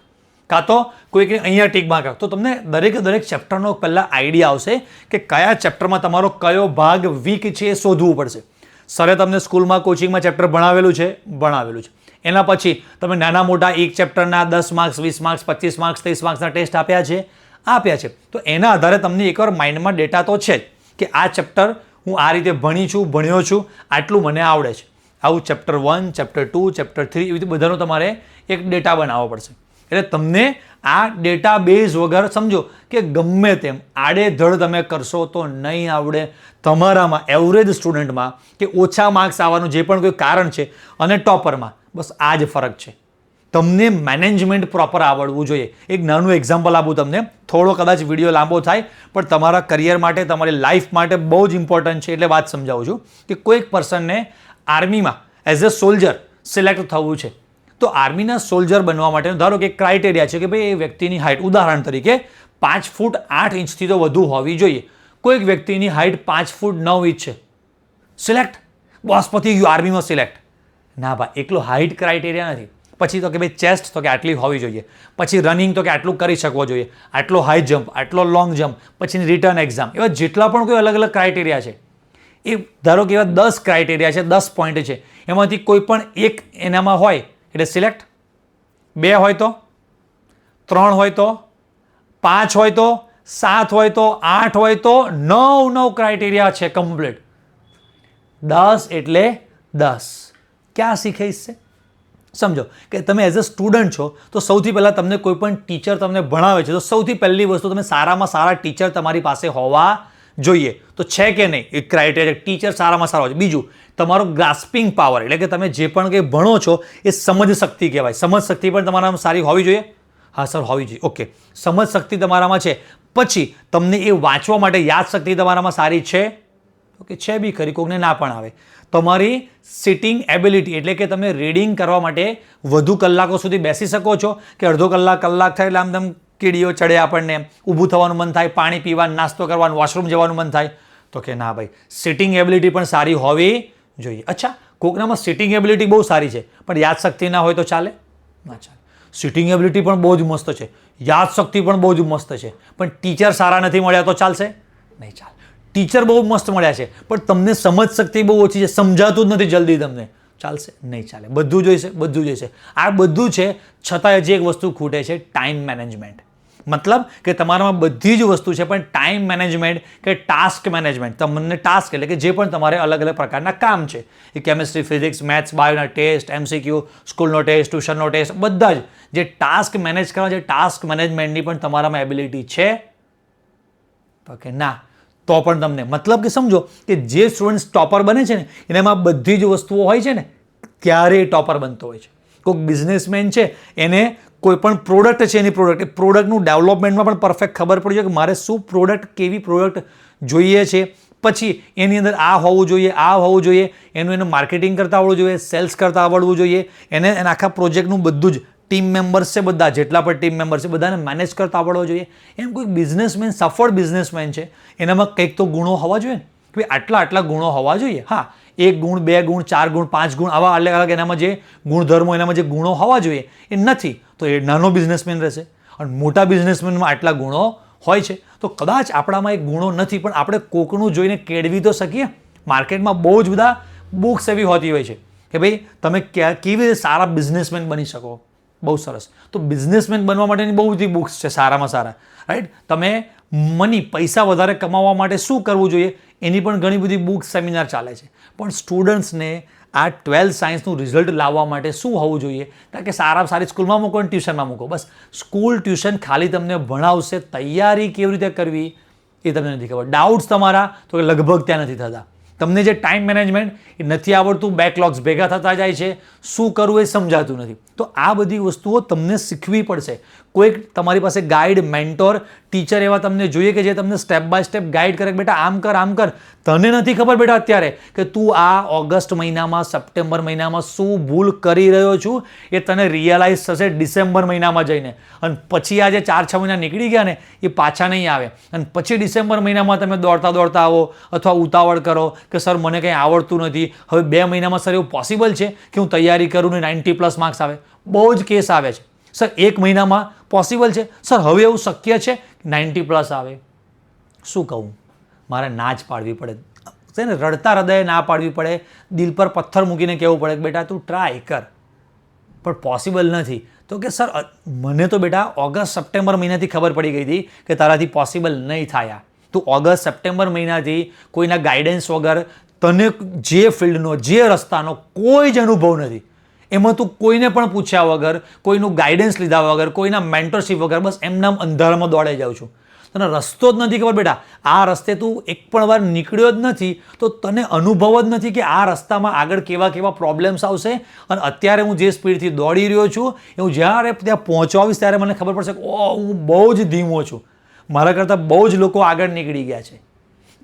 કાં તો કોઈક અહીંયા ટીક માર્ક તો તમને દરેક ચેપ્ટરનો પહેલાં આઈડિયા આવશે કે કયા ચેપ્ટરમાં તમારો કયો ભાગ વીક છે એ શોધવું પડશે. સરે તમને સ્કૂલમાં કોચિંગમાં ચેપ્ટર ભણાવેલું છે. એના પછી તમે નાના મોટા એક ચેપ્ટરના 10 માર્ક્સ, 20 માર્ક્સ, 25 માર્ક્સ, 30 માર્ક્સના ટેસ્ટ આપ્યા છે. તો એના આધારે તમને એકવાર માઇન્ડમાં ડેટા તો છે જ કે આ ચેપ્ટર હું આ રીતે ભણ્યો છું, આટલું મને આવડે છે. આવું ચેપ્ટર 1, ચેપ્ટર 2, ચેપ્ટર 3 એવી રીતે બધાનો તમારે એક ડેટા બનાવવો પડશે. એટલે તમને આ ડેટા બેઝ વગર સમજો કે ગમે તેમ આડેધડ તમે કરશો તો નહીં આવડે. તમારામાં એવરેજ સ્ટુડન્ટમાં કે ઓછા માર્ક્સ આવવાનું જે પણ કોઈ કારણ છે અને ટોપરમાં બસ આ જ ફરક છે. તમને મેનેજમેન્ટ પ્રોપર આવડવું જોઈએ. એક નાનું એક્ઝામ્પલ આપું તમને, થોડો કદાચ વિડીયો લાંબો થાય પણ તમારા કરિયર માટે, તમારી લાઈફ માટે બહુ જ ઇમ્પોર્ટન્ટ છે, એટલે વાત સમજાવું છું કે કોઈક પર્સનને આર્મીમાં એઝ અ સોલ્જર સિલેક્ટ થવું છે. તો આર્મીના સોલ્જર બનવા માટે ધારો કે ક્રાઇટેરિયા છે કે ભાઈ એ વ્યક્તિની હાઇટ ઉદાહરણ તરીકે 5 ફૂટ 8 ઇંચથી તો વધુ હોવી જોઈએ. કોઈક વ્યક્તિની હાઇટ 5 ફૂટ 9 ઇંચ છે, સિલેક્ટ, બોસ પતી ગયું, આર્મીમાં સિલેક્ટ. ના ભાઈ, એકલો હાઇટ ક્રાઇટેરિયા નથી. પછી તો કે ભાઈ ચેસ્ટ તો કે આટલી હોવી જોઈએ, પછી રનિંગ તો કે આટલું કરી શકવો જોઈએ, આટલો હાઈ જમ્પ, આટલો લોંગ જમ્પ, પછીની રિટર્ન એક્ઝામ, એવા જેટલા પણ કોઈ અલગ અલગ ક્રાઇટેરિયા છે એ ધારો કે એવા 10 ક્રાઇટેરિયા છે, 10 પોઈન્ટ છે, એમાંથી કોઈ પણ એક એનામાં હોય એટલે સિલેક્ટ. 2 હોય તો, 3 હોય તો, 5 હોય તો, 7 હોય તો, 8 હોય તો, 9 ક્રાઇટેરિયા છે કમ્પ્લીટ. 10 એટલે 10. ક્યાં શીખાઈશ છે? સમજો કે તમે એઝ અ સ્ટુડન્ટ છો તો સૌથી પહેલાં તમને કોઈ પણ ટીચર તમને ભણાવે છે તો સૌથી પહેલી વસ્તુ તમે સારામાં સારા ટીચર તમારી પાસે હોવા જોઈએ. તો છે કે નહીં એક ક્રાઇટેરિયા, ટીચર સારામાં સારો છે. બીજું, તમારો ગ્રાસ્પિંગ પાવર એટલે કે તમે જે પણ કંઈ ભણો છો એ સમજ શક્તિ કહેવાય. સમજ શક્તિ પણ તમારામાં સારી હોવી જોઈએ. હા સર, હોવી જોઈએ. ઓકે, સમજ શક્તિ તમારામાં છે. પછી તમને એ વાંચવા માટે યાદશક્તિ તમારામાં સારી છે. ઓકે, છે બી ખરી, કોઈને ના પણ આવે. તમારી સિટિંગ એબિલિટી એટલે કે તમે રીડિંગ કરવા માટે વધુ કલાકો સુધી બેસી શકો છો કે અડધો કલાક થાય એટલે આમ કીડીઓ ચડે, આપણને ઊભું થવાનું મન થાય, પાણી પીવાનું, નાસ્તો કરવાનું, વોશરૂમ જવાનું મન થાય. તો કે ના ભાઈ, સિટિંગ એબિલિટી પણ સારી હોવી જોઈએ. અચ્છા, કોકનામાં સિટિંગ એબિલિટી બહુ સારી છે પણ યાદશક્તિ ના હોય તો ચાલે? ના ચાલે. સિટિંગ એબિલિટી પણ બહુ જ મસ્ત છે, યાદશક્તિ પણ બહુ જ મસ્ત છે, પણ ટીચર સારા નથી મળ્યા તો ચાલશે? નહીં ચાલે. ટીચર બહુ મસ્ત મળ્યા છે પણ તમને સમજ શક્તિ બહુ ઓછી છે, સમજાતું જ નથી જલ્દી તમને, ચાલશે? નહીં ચાલે. બધું જોઈશે. આ બધું છે છતાં જે એક વસ્તુ ખૂટે છે, ટાઈમ મેનેજમેન્ટ. મતલબ કે તમારામાં બધી જ વસ્તુ છે પણ ટાઈમ મેનેજમેન્ટ કે ટાસ્ક મેનેજમેન્ટ, તમને ટાસ્ક એટલે કે જે પણ તમારે અલગ અલગ પ્રકારના કામ છે, એ કેમિસ્ટ્રી, ફિઝિક્સ, મેથ્સ, બાયોના ટેસ્ટ, એમસીક્યુ, સ્કૂલનો ટેસ્ટ, ટ્યુશનનો ટેસ્ટ, બધા જ જે ટાસ્ક મેનેજ કરવા છે, ટાસ્ક મેનેજમેન્ટની પણ તમારામાં એબિલિટી છે? તો કે ના. તો પણ તમને મતલબ કે સમજો કે જે સ્ટુડન્ટ ટોપર બને છે ને એનામાં બધી જ વસ્તુઓ હોય છે ને ત્યારે ટોપર બનતો હોય છે. કોઈક બિઝનેસમેન છે એને કોઈ પણ પ્રોડક્ટ છે, એની પ્રોડક્ટનું ડેવલપમેન્ટમાં પણ પરફેક્ટ ખબર પડી જાય કે મારે શું પ્રોડક્ટ, કેવી પ્રોડક્ટ જોઈએ છે, પછી એની અંદર આ હોવું જોઈએ, એનું માર્કેટિંગ કરતાં આવડવું જોઈએ, સેલ્સ કરતાં આવડવું જોઈએ, એને આખા પ્રોજેક્ટનું બધું જ ટીમ મેમ્બર્સ છે, બધા જેટલા પણ ટીમ મેમ્બર્સ છે બધાને મેનેજ કરતા આવડવો જોઈએ. એમ કોઈ બિઝનેસમેન, સફળ બિઝનેસમેન છે એનામાં કંઈક તો ગુણો હોવા જોઈએ ને કે ભાઈ આટલા ગુણો હોવા જોઈએ. હા, 1 ગુણ, 2 ગુણ, 4 ગુણ, 5 ગુણ, આવા અલગ અલગ એનામાં જે ગુણધર્મો, એનામાં જે ગુણો હોવા જોઈએ એ નથી તો એ નાનો બિઝનેસમેન રહેશે. અને મોટા બિઝનેસમેનમાં આટલા ગુણો હોય છે તો કદાચ આપણામાં એ ગુણો નથી પણ આપણે કોકનું જોઈને કેળવી તો શકીએ. માર્કેટમાં બહુ જ બધા બુક્સ એવી હોતી હોય છે કે ભાઈ તમે કેવી રીતે સારા બિઝનેસમેન બની શકો. બહુ સરસ. તો બિઝનેસમેન બનવા માટેની બહુ બધી બુક્સ છે, સારામાં સારા, રાઈટ. તમે પૈસા વધારે કમાવવા માટે શું કરવું જોઈએ એની પણ ઘણી બધી બુક્સ, સેમિનાર ચાલે છે. પણ સ્ટુડન્ટ્સને આ 12th સાયન્સનું રિઝલ્ટ લાવવા માટે શું હોવું જોઈએ? કારણ કે સારામાં સારી સ્કૂલમાં મૂકો અને ટ્યુશનમાં મૂકો, બસ સ્કૂલ ટ્યુશન ખાલી તમને ભણાવશે, તૈયારી કેવી રીતે કરવી એ તમને નથી ખબર. ડાઉટ્સ તમારા તો કે લગભગ ત્યાં નથી થતા. તમને જે ટાઈમ મેનેજમેન્ટ એ નથી આવડતું, બેકલોગ્સ ભેગા થતા જાય છે, શું કરવું એ સમજાતું નથી. તો આ બધી વસ્તુઓ તમને શીખવી પડશે. કોઈક તમારી પાસે ગાઈડ, મેન્ટોર, ટીચર એવા તમને જોઈએ કે જે તમને સ્ટેપ બાય સ્ટેપ ગાઈડ કરે. બેટા આમ કર, આમ કર. તને નથી ખબર બેટા અત્યારે કે તું આ ઓગસ્ટ મહિનામાં, સપ્ટેમ્બર મહિનામાં શું ભૂલ કરી રહ્યો છું એ તને રિયલાઇઝ થશે ડિસેમ્બર મહિનામાં જઈને. અને પછી આ જે 4-6 મહિના નીકળી ગયા ને એ પાછા નહીં આવે. અને પછી ડિસેમ્બર મહિનામાં તમે દોડતા દોડતા આવો અથવા ઉતાવળ કરો કે સર મને કંઈ આવડતું નથી, હવે 2 મહિનામાં સર એવું પોસિબલ છે કે હું તૈયારી કરું ને 90+ માર્ક્સ આવે? બહુ જ કેસ આવે છે. સર 1 મહિનામાં પોસિબલ છે? સર હવે એવું શક્ય છે 90+ આવે? શું કહું, મારે ના જ પાડવી પડે છે ને, રડતા હૃદયે ના પાડવી પડે, દિલ પર પથ્થર મૂકીને કહેવું પડે કે બેટા તું ટ્રાય કર, પણ પોસિબલ નથી. તો કે સર મને તો બેટા ઓગસ્ટ સપ્ટેમ્બર મહિનાથી ખબર પડી ગઈ હતી કે તારાથી પોસિબલ નહીં થાય. તું ઓગસ્ટ સપ્ટેમ્બર મહિનાથી કોઈના ગાઈડન્સ વગર, તને જે ફિલ્ડનો, જે રસ્તાનો કોઈ જ અનુભવ નથી, એમાં તું કોઈને પણ પૂછ્યા વગર, કોઈનું ગાઈડન્સ લીધા વગર, કોઈના મેન્ટરશીપ વગર બસ એમનામ અંધારામાં દોડે જાઉં છું. તને રસ્તો જ નથી ખબર બેટા. આ રસ્તે તું એક પણ વાર નીકળ્યો જ નથી તો તને અનુભવ જ નથી કે આ રસ્તામાં આગળ કેવા કેવા પ્રોબ્લેમ્સ આવશે. અને અત્યારે હું જે સ્પીડથી દોડી રહ્યો છું એ હું જ્યારે ત્યાં પહોંચવા આવીશ ત્યારે મને ખબર પડશે કે ઓ હું બહુ જ ધીમો છું, મારા કરતાં બહુ જ લોકો આગળ નીકળી ગયા છે.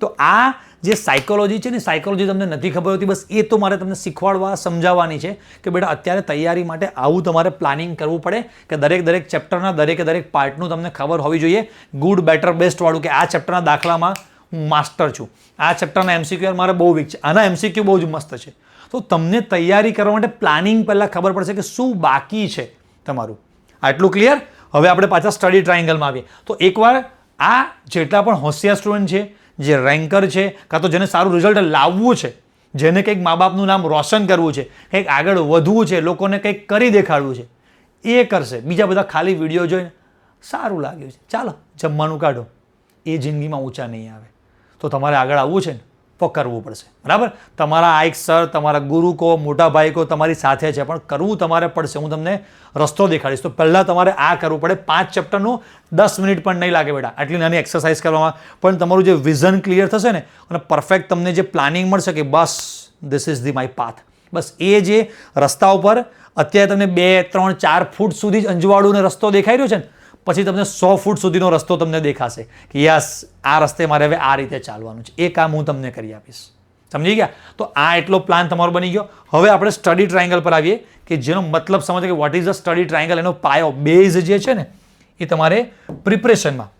તો આ જે સાયકોલોજી છે ને, સાયકોલોજી તમને નથી ખબર હોતી, બસ એ તો મારે તમને શીખવાડવા, સમજાવવાની છે કે બેટા અત્યારે તૈયારી માટે આવું તમારે પ્લાનિંગ કરવું પડે કે દરેક ચેપ્ટરના દરેક પાર્ટનું તમને ખબર હોવી જોઈએ. ગુડ, બેટર, બેસ્ટવાળું કે આ ચેપ્ટરના દાખલામાં હું માસ્ટર છું, આ ચેપ્ટરના એમસીક્યુ મારે બહુ વીક છે, આના એમસીક્યુ બહુ જ મસ્ત છે. તો તમને તૈયારી કરવા માટે પ્લાનિંગ પહેલાં ખબર પડશે કે શું બાકી છે તમારું. આટલું ક્લિયર? હવે આપણે પાછા સ્ટડી ટ્રાયેંગલમાં આવીએ. તો એકવાર આ જેટલા પણ હોશિયાર સ્ટુડન્ટ છે, જે રેન્કર છે, કાં તો જેને સારું રિઝલ્ટ લાવવું છે, જેને કંઈક મા બાપનું નામ રોશન કરવું છે, કંઈક આગળ વધવું છે, લોકોને કંઈક કરી દેખાડવું છે, એ કરશે. બીજા બધા ખાલી વિડીયો જોઈને સારું લાગ્યું છે, ચાલો જમવાનું કાઢો, એ જિંદગીમાં ઊંચા નહીં આવે. તો તમારે આગળ આવવું છે ને તો કરવું પડશે, બરાબર? તમારા આ એક સર, તમારા ગુરુ કહો, મોટા ભાઈ કહો, તમારી સાથે છે, પણ કરવું તમારે પડશે. હું તમને રસ્તો દેખાડીશ. તો પહેલાં તમારે આ કરવું પડે. 5 ચેપ્ટરનું 10 મિનિટ પણ નહીં લાગે બેટા, આટલી નાની એક્સરસાઇઝ કરવામાં. પણ તમારું જે વિઝન ક્લિયર થશે ને અને પરફેક્ટ તમને જે પ્લાનિંગ મળશે કે બસ this is the my path, બસ એ જે રસ્તા ઉપર અત્યારે તમને 2, 3, 4 ફૂટ સુધી જ અંજવાળું રસ્તો દેખાઈ રહ્યો છે ને, પછી તમને 100 ફૂટ સુધીનો રસ્તો તમને દેખાશે કે યસ આ રસ્તે મારે હવે આ રીતે ચાલવાનું છે. એ કામ હું તમને કરી આપીશ. સમજી ગયા? તો આ એટલો પ્લાન તમારો બની ગયો. હવે આપણે સ્ટડી ટ્રાયેંગલ પર આવીએ કે જેનો મતલબ સમજો કે what is the study triangle. એનો પાયો, બેઝ જે છે ને એ તમારે પ્રિપરેશનમાં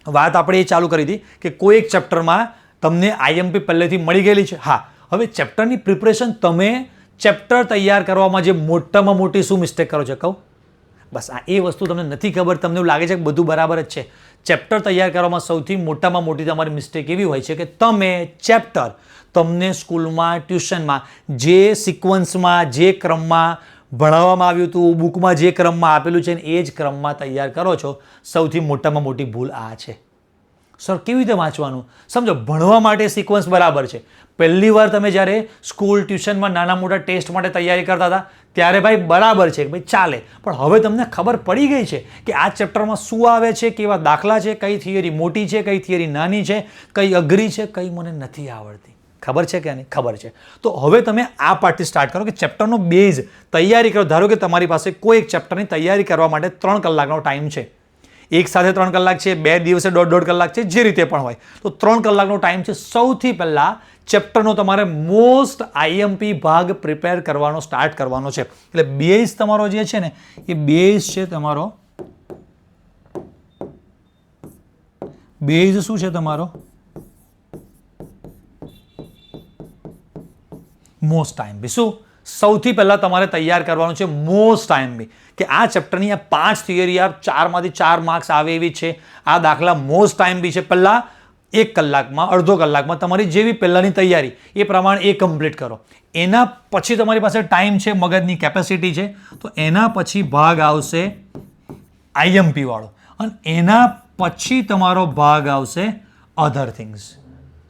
વાત આપણે એ ચાલુ કરી હતી કે કોઈ એક ચેપ્ટરમાં તમને આઈએમપી પહેલેથી મળી ગયેલી છે. હા, હવે ચેપ્ટરની પ્રિપરેશન, તમે ચેપ્ટર તૈયાર કરવામાં જે મોટામાં મોટી શું મિસ્ટેક કરો છો કહું? બસ આ એ વસ્તુ તમને નથી ખબર. તમને એવું લાગે છે કે બધું બરાબર જ છે. ચેપ્ટર તૈયાર કરવામાં સૌથી મોટામાં મોટી તમારી મિસ્ટેક એવી હોય છે કે તમે ચેપ્ટર તમને સ્કૂલમાં, ટ્યુશનમાં જે સિક્વન્સમાં, જે ક્રમમાં ભણાવવામાં આવ્યું હતું, બુકમાં જે ક્રમમાં આપેલું છે એ જ ક્રમમાં તૈયાર કરો છો. સૌથી મોટામાં મોટી ભૂલ આ છે. સર કેવી રીતે વાંચવાનું? સમજો, ભણવા માટે સિક્વન્સ બરાબર છે. પહેલી વાર તમે જ્યારે સ્કૂલ, ટ્યુશનમાં નાના મોટા ટેસ્ટ માટે તૈયારી કરતા હતા ત્યારે ભાઈ બરાબર છે, ભાઈ ચાલે. પણ હવે તમને ખબર પડી ગઈ છે કે આ ચેપ્ટરમાં શું આવે છે, કેવા દાખલા છે, કઈ થિયરી મોટી છે, કઈ થિયરી નાની છે, કઈ અઘરી છે, કઈ મને નથી આવડતી. ખબર છે કે નહીં? ખબર છે. તો હવે તમે આ પાર્ટથી સ્ટાર્ટ કરો કે ચેપ્ટરનો બેઝ તૈયારી કરો. ધારો કે તમારી પાસે કોઈ એક ચેપ્ટરની તૈયારી કરવા માટે 3 કલાકનો ટાઈમ છે. એક સાથે 3 કલાક છે, 2 દિવસે 1.5 કલાક છે, જે રીતે પણ હોય. તો 3 કલાકનો ટાઈમ છે. સૌથી પહેલાં ચેપ્ટરનો તમારે મોસ્ટ આઈએમપી ભાગ પ્રિપેર કરવાનો સ્ટાર્ટ કરવાનો છે. એટલે બેઝ તમારો જે છે ને એ બેઝ છે તમારો, બેઝ શું છે તમારો? Most time. શું સૌથી પહેલાં તમારે તૈયાર કરવાનું છે? મોસ્ટ ટાઈમ બી, કે આ ચેપ્ટરની આ 5 થિયરી આ 4માંથી 4 માર્ક્સ આવે એવી છે. આ દાખલા મોસ્ટ ટાઈમ બી છે. પહેલાં 1 કલાકમાં, અડધો કલાકમાં તમારી જેવી પહેલાંની તૈયારી એ પ્રમાણે એ કમ્પ્લીટ કરો. એના પછી તમારી પાસે ટાઈમ છે, મગજની કેપેસિટી છે, તો એના પછી ભાગ આવશે આઈએમપી વાળો, અને એના પછી તમારો ભાગ આવશે અધર થિંગ્સ.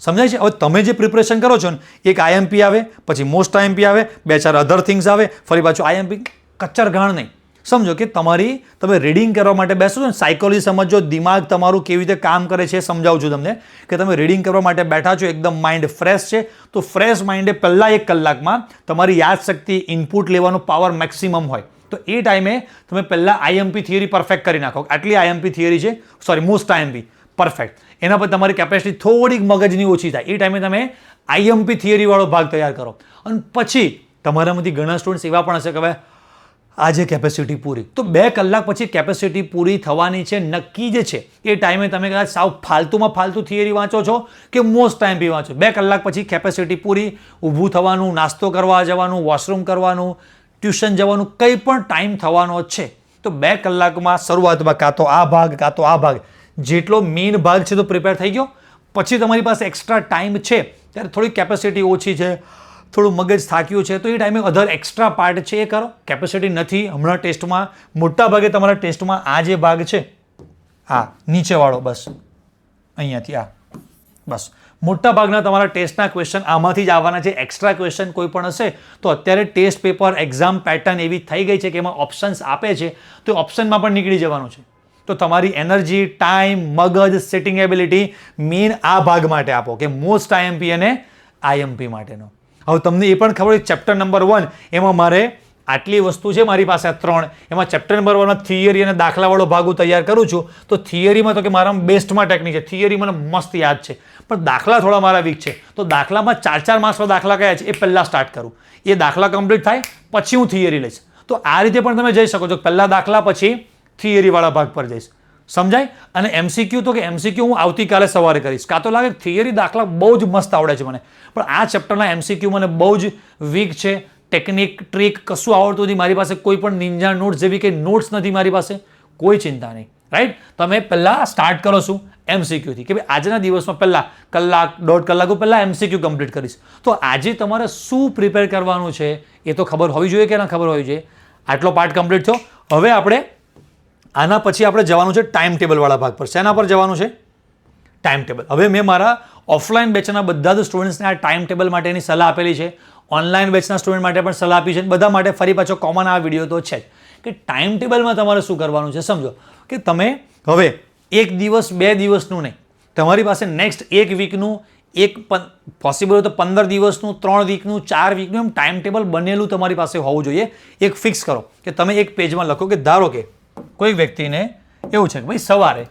સમજાય છે? હવે તમે જે પ્રિપરેશન કરો છો ને, એક આઈએમપી આવે, પછી મોસ્ટ આઈએમપી આવે, 2-4 અધર થિંગ્સ આવે, ફરી પાછું આઈએમપી, કચ્ચર ઘાણ નહીં. સમજો કે તમે રીડિંગ કરવા માટે બેસો છો ને, સાયકોલોજી સમજો, દિમાગ તમારું કેવી રીતે કામ કરે છે સમજાવું છું તમને, કે તમે રીડિંગ કરવા માટે બેઠા છો, એકદમ માઇન્ડ ફ્રેશ છે, તો ફ્રેશ માઇન્ડે પહેલા 1 કલાકમાં તમારી યાદશક્તિ, ઇનપુટ લેવાનો પાવર મેક્સિમમ હોય, તો એ ટાઈમે તમે પહેલાં આઈએમપી થિયરી પરફેક્ટ કરી નાખો. આટલી આઈએમપી થિયરી છે, સોરી મોસ્ટ આઈએમપી પરફેક્ટ. એના પર તમારી કેપેસિટી થોડીક મગજની ઓછી થાય, એ ટાઈમે તમે આઈએમપી થિયરીવાળો ભાગ તૈયાર કરો. અને પછી તમારામાંથી ઘણા સ્ટુડન્ટ્સ એવા પણ હશે કે હવે આજે કેપેસિટી પૂરી, તો 2 કલાક પછી કેપેસિટી પૂરી થવાની છે, નક્કી જ છે. એ ટાઈમે તમે કદાચ સાવ ફાલતુ થિયરી વાંચો છો કે મોસ્ટ આઈએમપી વાંચો, 2 કલાક પછી કેપેસિટી પૂરી, ઊભું થવાનું, નાસ્તો કરવા જવાનું, વોશરૂમ કરવાનું, ટ્યુશન જવાનું, કંઈ પણ ટાઈમ થવાનો જ છે. તો 2 કલાકમાં શરૂઆતમાં કાં તો આ ભાગ જેટલો મેઇન ભાગ છે તો પ્રિપેર થઈ ગયો. પછી તમારી પાસે એક્સ્ટ્રા ટાઈમ છે ત્યારે થોડી કેપેસિટી ઓછી છે, થોડું મગજ થાક્યું છે, તો એ ટાઈમે અધર એક્સ્ટ્રા પાર્ટ છે એ કરો. કેપેસિટી નથી હમણાં ટેસ્ટમાં, મોટા ભાગે તમારા ટેસ્ટમાં આ જે ભાગ છે, આ નીચેવાળો, બસ અહીંયાથી આ, બસ મોટા ભાગના તમારા ટેસ્ટના ક્વેશ્ચન આમાંથી જ આવવાના છે. એક્સ્ટ્રા ક્વેશ્ચન કોઈ પણ હશે તો અત્યારે ટેસ્ટ પેપર, એક્ઝામ પેટર્ન એવી થઈ ગઈ છે કે એમાં ઓપ્શન્સ આપે છે, તો ઓપ્શનમાં પણ નીકળી જવાનું છે. તો તમારી એનર્જી, ટાઈમ, મગજ, સિટિંગ એબિલિટી મેઇન આ ભાગ માટે આપો, કે મોસ્ટ આઈએમપી અને આઈએમપી માટેનો. હવે તમને એ પણ ખબર છે, ચેપ્ટર નંબર 1 એમાં મારે આટલી વસ્તુ છે મારી પાસે 3, એમાં ચેપ્ટર નંબર 1માં થિયરી અને દાખલાવાળો ભાગ હું તૈયાર કરું છું. તો થિયરીમાં તો કે મારા બેસ્ટમાં ટેકનિક છે, થિયરી મને મસ્ત યાદ છે, પણ દાખલા થોડા મારા વીક છે. તો દાખલામાં 4-4 માર્ક્સના દાખલા કયા છે એ પહેલાં સ્ટાર્ટ કરું, એ દાખલા કમ્પ્લીટ થાય પછી હું થિયરી લઈશ. તો આ રીતે પણ તમે જઈ શકો છો, પહેલાં દાખલા પછી થિયરીવાળા ભાગ પર જઈશ. સમજાય? અને એમસીક્યુ તો કે એમસીક્યુ હું આવતીકાલે સવારે કરીશ. કાં તો લાગે થિયરી દાખલા બહુ જ મસ્ત આવડે છે મને, પણ આ ચેપ્ટરના એમસીક્યુ મને બહુ જ વીક છે. ટેકનિક, ટ્રીક કશું આવડતું નથી. મારી પાસે કોઈ પણ નિંજા નોટ્સ જેવી કંઈ નોટ્સ નથી મારી પાસે. કોઈ ચિંતા નહીં, રાઈટ? તમે પહેલાં સ્ટાર્ટ કરો છું એમસીક્યુથી, કે ભાઈ આજના દિવસમાં પહેલાં 1-1.5 કલાક પહેલાં એમસીક્યુ કમ્પ્લીટ કરીશ. તો આજે તમારે શું પ્રિપેર કરવાનું છે એ તો ખબર હોવી જોઈએ કે ના ખબર હોવી જોઈએ. આટલો પાર્ટ કમ્પ્લીટ થયો. હવે આપણે આના પછી આપણે જવાનું છે ટાઈમ ટેબલવાળા ભાગ પર. શેના પર જવાનું છે? Time table. હવે મેં મારા ઓફલાઈન બેચના બધા જ સ્ટુડન્ટ્સને આ ટાઈમ ટેબલ માટેની સલાહ આપેલી છે, ઓનલાઈન બેચના સ્ટુડન્ટ માટે પણ સલાહ આપી છે, બધા માટે ફરી પાછો કોમન આ વિડીયો તો છે જ, કે ટાઈમ ટેબલમાં તમારે શું કરવાનું છે. સમજો કે તમે હવે 1 દિવસ 2 દિવસનું નહીં, તમારી પાસે નેક્સ્ટ 1 વીકનું, એક પોસિબલ હોય તો 15 દિવસનું, 3 વીકનું, 4 વીકનું, એમ ટાઈમ ટેબલ બનેલું તમારી પાસે હોવું જોઈએ. એક ફિક્સ કરો કે તમે એક પેજમાં લખો કે ધારો કે કોઈ વ્યક્તિને એવું છે કે ભાઈ સવારે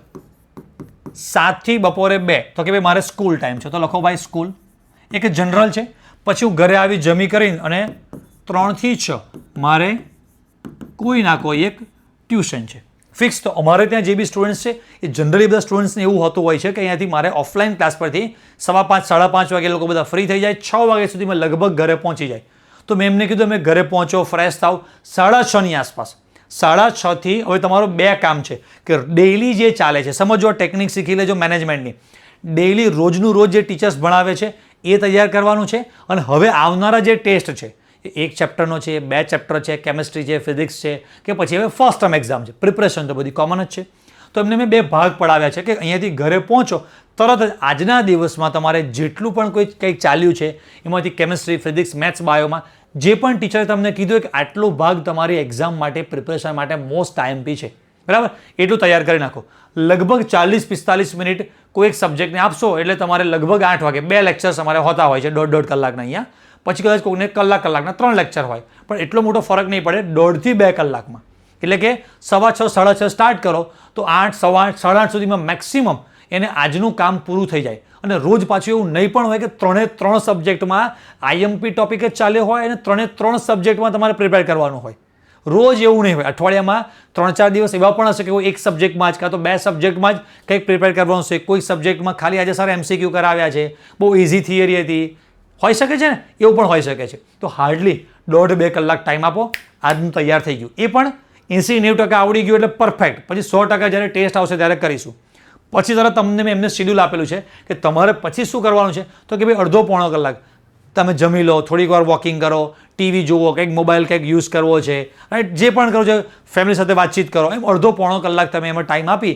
7 થી બપોરે 2, તો કે ભાઈ મારે સ્કૂલ ટાઈમ છે, તો લખો ભાઈ સ્કૂલ, એક જનરલ છે. પછી હું ઘરે આવી જમી કરીને અને 3 થી 6 મારે કોઈ ના કોઈ એક ટ્યુશન છે, ફિક્સ. તો અમારે ત્યાં જે બી સ્ટુડન્ટ્સ છે એ જનરલી બધા સ્ટુડન્ટ્સને એવું હોતું હોય છે કે અહીંયાથી મારે ઓફલાઈન ક્લાસ પરથી 5:15, 5:30 વાગે લોકો બધા ફ્રી થઈ જાય, 6 વાગ્યા સુધીમાં લગભગ ઘરે પહોંચી જાય. તો મેં એમને કીધું અમે ઘરે પહોંચો, ફ્રેશ થાવ 6:30ની આસપાસ. 6:30 થી હવે તમારું 2 કામ છે કે ડેઇલી જે ચાલે છે, સમજો ટેકનિક શીખી લેજો મેનેજમેન્ટની. ડેઇલી રોજનું રોજ જે ટીચર્સ ભણાવે છે એ તૈયાર કરવાનું છે. અને હવે આવનારા જે ટેસ્ટ છે, 1 ચેપ્ટરનો છે, 2 ચેપ્ટર છે, કેમિસ્ટ્રી છે, ફિઝિક્સ છે, કે પછી હવે ફર્સ્ટ ટર્મ એક્ઝામ છે, પ્રિપરેશન તો બધી કોમન જ છે. તો એમને મેં 2 ભાગ પડાવ્યા છે કે અહીંયાથી ઘરે પહોંચો તરત જ આજના દિવસમાં તમારે જેટલું પણ કંઈક ચાલ્યું છે એમાંથી કેમિસ્ટ્રી, ફિઝિક્સ, મેથ્સ, બાયોમાં જે પણ ટીચરે તમને કીધું કે આટલો ભાગ તમારી એક્ઝામ માટે, પ્રિપરેશન માટે મોસ્ટ આઈએમપી છે, બરાબર, એટલું તૈયાર કરી નાખો. લગભગ 40-45 મિનિટ કોઈ એક સબ્જેક્ટને આપશો એટલે તમારે લગભગ 8 વાગે 2 લેક્ચર્સ અમારે હોતા હોય છે, 1.5 કલાકના અહીંયા. પછી કદાચ કોઈને કલાકના 3 લેક્ચર હોય, પણ એટલો મોટો ફરક નહીં પડે 1.5 થી 2 કલાકમાં. એટલે કે 6:15, 6:30 સ્ટાર્ટ કરો તો 8, 8:15, 8:30 સુધીમાં મેક્સિમમ એને આજનું કામ પૂરું થઈ જાય. અને રોજ પાછું એવું નહીં પણ હોય કે 3 સબ્જેક્ટમાં આઈએમપી ટોપિક જ ચાલ્યો હોય અને 3 સબ્જેક્ટમાં તમારે પ્રિપેર કરવાનું હોય. રોજ એવું નહીં હોય. અઠવાડિયામાં 3-4 દિવસ એવા પણ હશે કે કોઈ એક સબ્જેક્ટમાં જ કાં તો 2 સબ્જેક્ટમાં જ કંઈક પ્રિપેર કરવાનું છે. કોઈ સબ્જેક્ટમાં ખાલી આજે સારા એમસીક્યુ કરાવ્યા છે, બહુ ઇઝી થિયરી હતી, હોઈ શકે છે ને, એવું પણ હોઈ શકે છે. તો હાર્ડલી 1.5-2 કલાક ટાઈમ આપો, આજનું તૈયાર થઈ ગયું. એ પણ 80-90% આવડી ગયું એટલે પરફેક્ટ. પછી 100% જ્યારે ટેસ્ટ આવશે ત્યારે કરીશું. પછી તરત તમને મેં એમને શેડ્યુલ આપેલું છે કે તમારે પછી શું કરવાનું છે. તો કે ભાઈ 1.5-પોણો કલાક તમે જમી લો, થોડીક વાર વોકિંગ કરો, ટીવી જુઓ, કંઈક મોબાઈલ કંઈક યુઝ કરવો છે, રાઈટ, જે પણ કરો છો, ફેમિલી સાથે વાતચીત કરો, એમ 1.5-પોણો કલાક તમે એમાં ટાઈમ આપી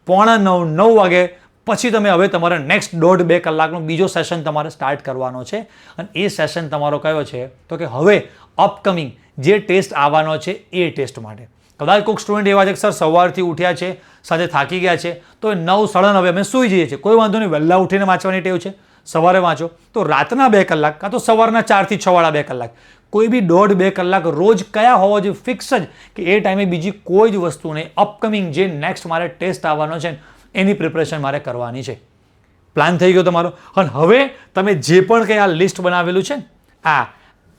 8:45-9 વાગે પછી તમે હવે તમારે નેક્સ્ટ 1.5-2 કલાકનો બીજો સેશન તમારે સ્ટાર્ટ કરવાનો છે. અને એ સેશન તમારો કયો છે તો કે હવે અપકમિંગ જે ટેસ્ટ આવવાનો છે એ ટેસ્ટ માટે. કદાચ કોઈક સ્ટુડન્ટ એવા છે કે સર સવારથી ઉઠ્યા છે, સાંજે થાકી ગયા છે, તો 9-9:30 અમે સૂઈ જઈએ છીએ. કોઈ વાંધો નહીં, વહેલા ઉઠીને વાંચવાની ટેવ છે, સવારે વાંચો. તો રાતના 2 કલાક કાં તો સવારના 4 થી 6:30 કલાક, કોઈ બી 1.5-2 કલાક રોજ કયા હોવો જોઈએ ફિક્સ જ, કે એ ટાઈમે બીજી કોઈ જ વસ્તુ નહીં, અપકમિંગ જે નેક્સ્ટ મારે ટેસ્ટ આવવાનો છે એની પ્રિપરેશન મારે કરવાની છે. પ્લાન થઈ ગયો તમારો. અને હવે તમે જે પણ કંઈ આ લિસ્ટ બનાવેલું છે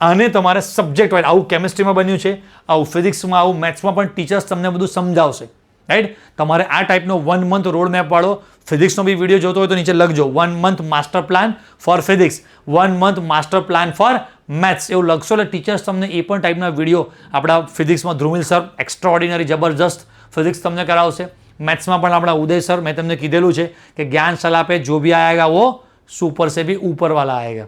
આને તમારે સબ્જેક્ટ વાઇઝ, આવું કેમિસ્ટ્રીમાં બન્યું છે, આવું ફિઝિક્સમાં, આવું મેથ્સમાં પણ ટીચર્સ તમને બધું સમજાવશે, રાઈટ. તમારે આ ટાઈપનો 1 મંથ રોડ મેપ વાળો ફિઝિક્સનો બી વિડીયો જોતો હોય તો નીચે લખજો 1 month master plan four physics, 1 month master plan four maths, એવું લખશો એટલે ટીચર્સ તમને એ પણ ટાઈપના વિડીયો આપણા ફિઝિક્સમાં ધ્રુમિલ સર એક્સ્ટ્રાઓર્ડિનરી જબરજસ્ત ફિઝિક્સ તમને કરાવશે. મેથ્સમાં પણ આપણા ઉદય સર, મેં તમને કીધેલું છે કે જ્ઞાન સલાહ પે જો ભી આएगा वो સુપર સે ભી ઉપર વાલા આएगा,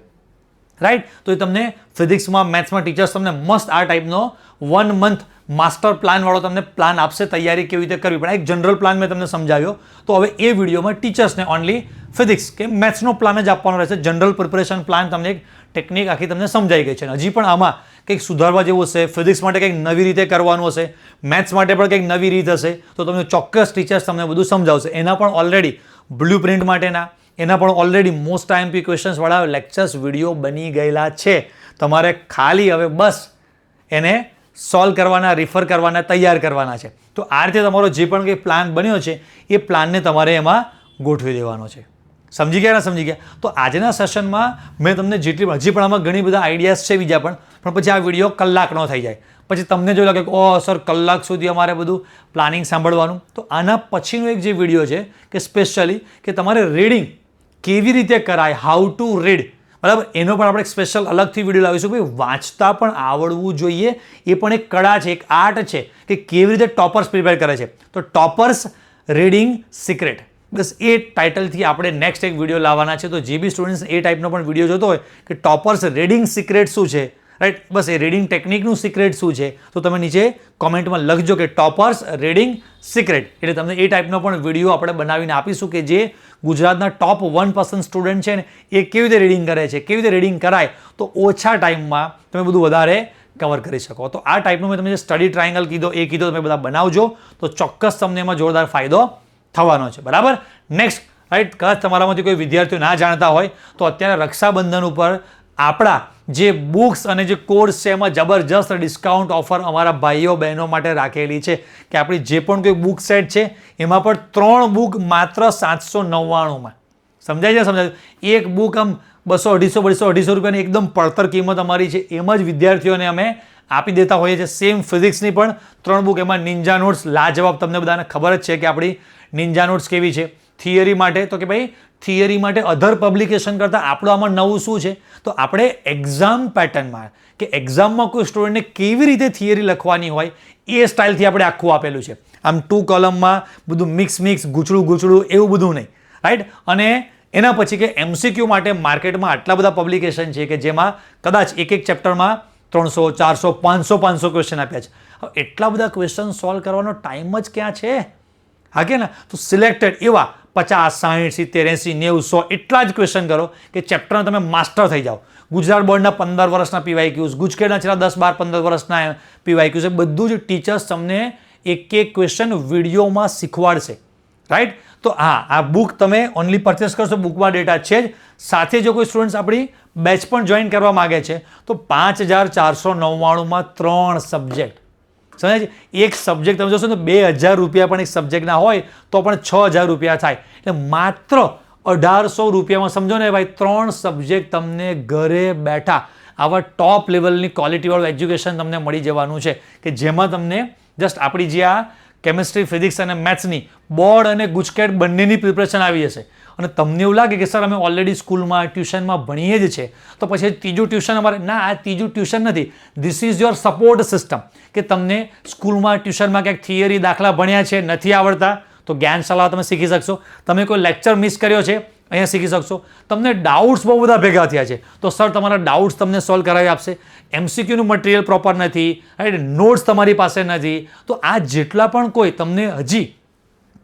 રાઈટ. તો એ તમને ફિઝિક્સમાં, મેથ્સમાં ટીચર્સ તમને મસ્ત આ ટાઈપનો 1 મંથ માસ્ટર પ્લાન વાળો તમને પ્લાન આપશે, તૈયારી કેવી રીતે કરવી. પણ એક જનરલ પ્લાન મેં તમને સમજાવ્યો. તો હવે એ વિડીયોમાં ટીચર્સને ઓનલી ફિઝિક્સ કે મેથ્સનો પ્લાન જ આપવાનો રહેશે. જનરલ પ્રિપરેશન પ્લાન તમને એક ટેકનિક આખી તમને સમજાઈ ગઈ છે. હજી પણ આમાં કંઈક સુધારવા જેવું હશે, ફિઝિક્સ માટે કંઈક નવી રીતે કરવાનું હશે, મેથ્સ માટે પણ કંઈક નવી રીત હશે, તો તમને ચોક્કસ ટીચર્સ તમને બધું સમજાવશે. એના પણ ઓલરેડી બ્લુ પ્રિન્ટ માટેના, એના પણ ઓલરેડી મોસ્ટ આઈએમપી ક્વેશ્ચન્સ વાળા લેક્ચર્સ વિડીયો બની ગયેલા છે. તમારે ખાલી હવે બસ એને સોલ્વ કરવાના, રિફર કરવાના, તૈયાર કરવાના છે. તો આ રીતે તમારો જે પણ કંઈ પ્લાન બન્યો છે એ પ્લાનને તમારે એમાં ગોઠવી દેવાનો છે. સમજી ગયા? સમજી ગયા? તો આજના સેશનમાં મેં તમને જેટલી હજી પણ આમાં ઘણી બધા આઈડિયાઝ છે બીજા પણ પછી આ વિડીયો કલાકનો થઈ જાય. પછી તમને જો લાગે કે ઓહ સર કલાક સુધી અમારે બધું પ્લાનિંગ સાંભળવાનું, તો આના પછીનો એક જે વિડીયો છે કે સ્પેશિયલી કે તમારે રીડિંગ કેવી રીતે કરાય, હાઉ ટુ રીડ, બરાબર, એનો પણ આપણે એક સ્પેશિયલ અલગથી વિડીયો લાવીશું. ભાઈ વાંચતા પણ આવડવું જોઈએ, એ પણ એક કળા છે, એક આર્ટ છે કે કેવી રીતે ટોપર્સ પ્રિપેર કરે છે. તો ટોપર્સ રીડિંગ સિક્રેટ, બસ એ ટાઇટલથી આપણે નેક્સ્ટ એક વિડીયો લાવવાના છે. તો જે બી સ્ટુડન્ટ્સ એ ટાઈપનો પણ વિડીયો જોતો હોય કે ટોપર્સ રીડિંગ સિક્રેટ શું છે, રાઈટ, બસ એ રીડિંગ ટેકનિકનું સિક્રેટ શું છે, તો તમે નીચે કોમેન્ટમાં લખજો કે ટોપર્સ રીડિંગ સિક્રેટ. એટલે તમને એ ટાઈપનો પણ વિડીયો આપણે બનાવીને આપીશું કે જે ગુજરાતના ટોપ 1% સ્ટુડન્ટ છે ને એ કેવી રીતે રીડિંગ કરે છે, કેવી રીતે રીડિંગ કરાય તો ઓછા ટાઈમમાં તમે બધું વધારે કવર કરી શકો. તો આ ટાઈપનું મેં તમને જે સ્ટડી ટ્રાયંગલ કીધો એ કીધો તમે બધા બનાવજો તો ચોક્કસ તમને એમાં જોરદાર ફાયદો થવાનો છે, બરાબર. નેક્સ્ટ, રાઈટ, કદાચ તમારામાંથી કોઈ વિદ્યાર્થીઓ ના જાણતા હોય તો અત્યારે રક્ષાબંધન ઉપર આપણા જે બુક્સ અને જે કોર્સ છે એમાં જબરજસ્ત ડિસ્કાઉન્ટ ઓફર અમારા ભાઈઓ બહેનો માટે રાખેલી છે કે આપણી જે પણ કોઈ બુક સેટ છે એમાં પણ 3 બુક માત્ર 799માં. સમજાય છે? સમજાય? એક બુક આમ 200-250 રૂપિયાની એકદમ પડતર કિંમત અમારી છે, એમ જ વિદ્યાર્થીઓને અમે આપી દેતા હોઈએ છીએ. સેમ ફિઝિક્સની પણ 3 બુક, એમાં નિંજા નોટ્સ લાજવાબ, તમને બધાને ખબર જ છે કે આપણી નિંજા નોટ્સ કેવી છે. થિયરી માટે તો કે ભાઈ થિયરી માટે અધર પબ્લિકેશન કરતાં આપણું આમાં નવું શું છે, તો આપણે એક્ઝામ પેટર્નમાં કે એક્ઝામમાં કોઈ સ્ટુડન્ટને કેવી રીતે થિયરી લખવાની હોય એ સ્ટાઇલથી આપણે આખું આપેલું છે. આમ 2 કોલમમાં બધું મિક્સ ગૂંચળું એવું બધું નહીં, રાઈટ. અને એના પછી કે MCQ માટે માર્કેટમાં આટલા બધા પબ્લિકેશન છે કે જેમાં કદાચ એક ચેપ્ટરમાં 300, 400, 500 ક્વેશ્ચન આપ્યા છે. હવે એટલા બધા ક્વેશ્ચન સોલ્વ કરવાનો ટાઈમ જ ક્યાં છે? હા કે ના? તો સિલેક્ટેડ એવા 50, 60, 70, 80, 90, 100 એટલા જ ક્વેશ્ચન કરો કે ચેપ્ટરના તમે માસ્ટર થઈ જાઓ. ગુજરાત બોર્ડના 15 વર્ષના PYQs, ગુજકેટના છેલ્લા 10, 12, 15 વર્ષના PYQs, એ બધું જ ટીચર્સ તમને એક ક્વેશ્ચન વિડીયોમાં શીખવાડશે, રાઈટ. તો હા, આ બુક તમે ઓનલી પરચેસ કરશો, બુકમાં ડેટા છે જ. સાથે જો કોઈ સ્ટુડન્ટ્સ આપણી બેચ પણ જોઈન કરવા માગે છે તો 5499માં 3 સબ્જેક્ટ. સમજાય છે? એક સબ્જેક્ટ તમે જોશો તો 2000 રૂપિયા પણ એક સબ્જેક્ટના હોય તો પણ 6000 રૂપિયા થાય. એટલે માત્ર 1800 રૂપિયામાં સમજો ને ભાઈ 3 સબ્જેક્ટ તમને ઘરે બેઠા આવા ટોપ લેવલની ક્વોલિટીવાળું એજ્યુકેશન તમને મળી જવાનું છે કે જેમાં તમને જસ્ટ આપણી જે આ કેમિસ્ટ્રી, ફિઝિક્સ અને મેથ્સની બોર્ડ અને ગુજકેટ બંનેની પ્રિપરેશન આવી જશે. અને તમને એવું લાગે કે સર અમે ઓલરેડી સ્કૂલમાં, ટ્યુશનમાં ભણીએ જ છે તો પછી ત્રીજું ટ્યુશન અમારે ના, આ ત્રીજું ટ્યુશન નથી, this is your support system. કે તમને સ્કૂલમાં, ટ્યુશનમાં ક્યાંક થિયરી દાખલા ભણ્યા છે, નથી આવડતા તો જ્ઞાન સલાહ તમે શીખી શકશો. તમે કોઈ લેક્ચર મિસ કર્યો છે અહીંયા શીખી શકશો. તમને ડાઉટ્સ બહુ બધા ભેગા થયા છે તો સર તમારા ડાઉટ્સ તમને સોલ્વ કરાવી આપશે. MCQનું મટીરિયલ પ્રોપર નથી, રાઈટ, નોટ્સ તમારી પાસે નથી, તો આ જેટલા પણ કોઈ તમને હજી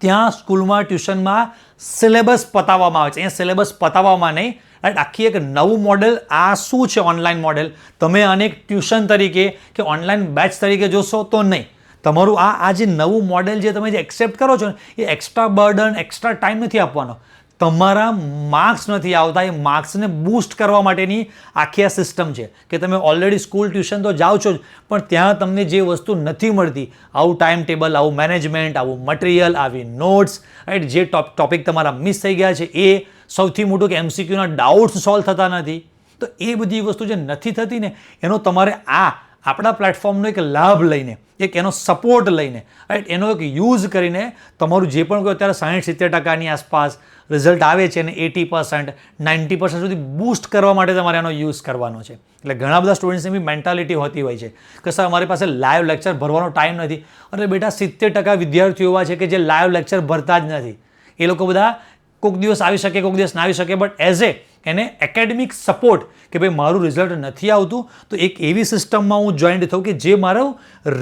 ત્યાં સ્કૂલમાં ટ્યુશનમાં સિલેબસ પતાવવામાં આવે છે. અહીંયા સિલેબસ પતાવવામાં નહીં, રાઈટ. આખી એક નવું મોડેલ. આ શું છે ઓનલાઈન મોડેલ? તમે આને એક ટ્યુશન તરીકે કે ઓનલાઈન બેચ તરીકે જોશો તો નહીં. તમારું આ જે નવું મોડેલ જે તમે જે એક્સેપ્ટ કરો છો ને, એ એક્સ્ટ્રા બર્ડન, એક્સ્ટ્રા ટાઈમ નથી આપવાનો. તમારા માર્ક્સ નથી આવતા, એ માર્ક્સને બૂસ્ટ કરવા માટેની આખી આ સિસ્ટમ છે કે તમે ઓલરેડી સ્કૂલ ટ્યુશન તો જાઓ છો જ, પણ ત્યાં તમને જે વસ્તુ નથી મળતી, આવું ટાઈમ ટેબલ, આવું મેનેજમેન્ટ, આવું મટીરિયલ, આવી નોટ્સ, રાઈટ, જે ટોપિક તમારા મિસ થઈ ગયા છે, એ સૌથી મોટું કે એમસીક્યુના ડાઉટ્સ સોલ્વ થતા નથી. તો એ બધી વસ્તુ જે નથી થતી ને, એનો તમારે આપણા પ્લેટફોર્મનો એક લાભ લઈને, એક એનો સપોર્ટ લઈને, રાઈટ, એનો એક યુઝ કરીને તમારું જે પણ કોઈ અત્યારે 60-70% આસપાસ રિઝલ્ટ આવે છે અને 80%, 90% સુધી બૂસ્ટ કરવા માટે તમારે એનો યુઝ કરવાનો છે. એટલે ઘણા બધા સ્ટુડન્ટ્સની બી મેન્ટાલિટી હોતી હોય છે કે સર અમારી પાસે લાઈવ લેક્ચર ભરવાનો ટાઈમ નથી. અને બેટા 70% વિદ્યાર્થીઓ એવા છે કે જે લાઈવ લેક્ચર ભરતા જ નથી. એ લોકો બધા કોઈક દિવસ આવી શકે, કોઈક દિવસ ના આવી શકે, બટ એઝ એને એકેડેમિક સપોર્ટ કે ભાઈ મારું રિઝલ્ટ નથી આવતું, તો એક એવી સિસ્ટમમાં હું જોઈન્ટ થઉં કે જે મારું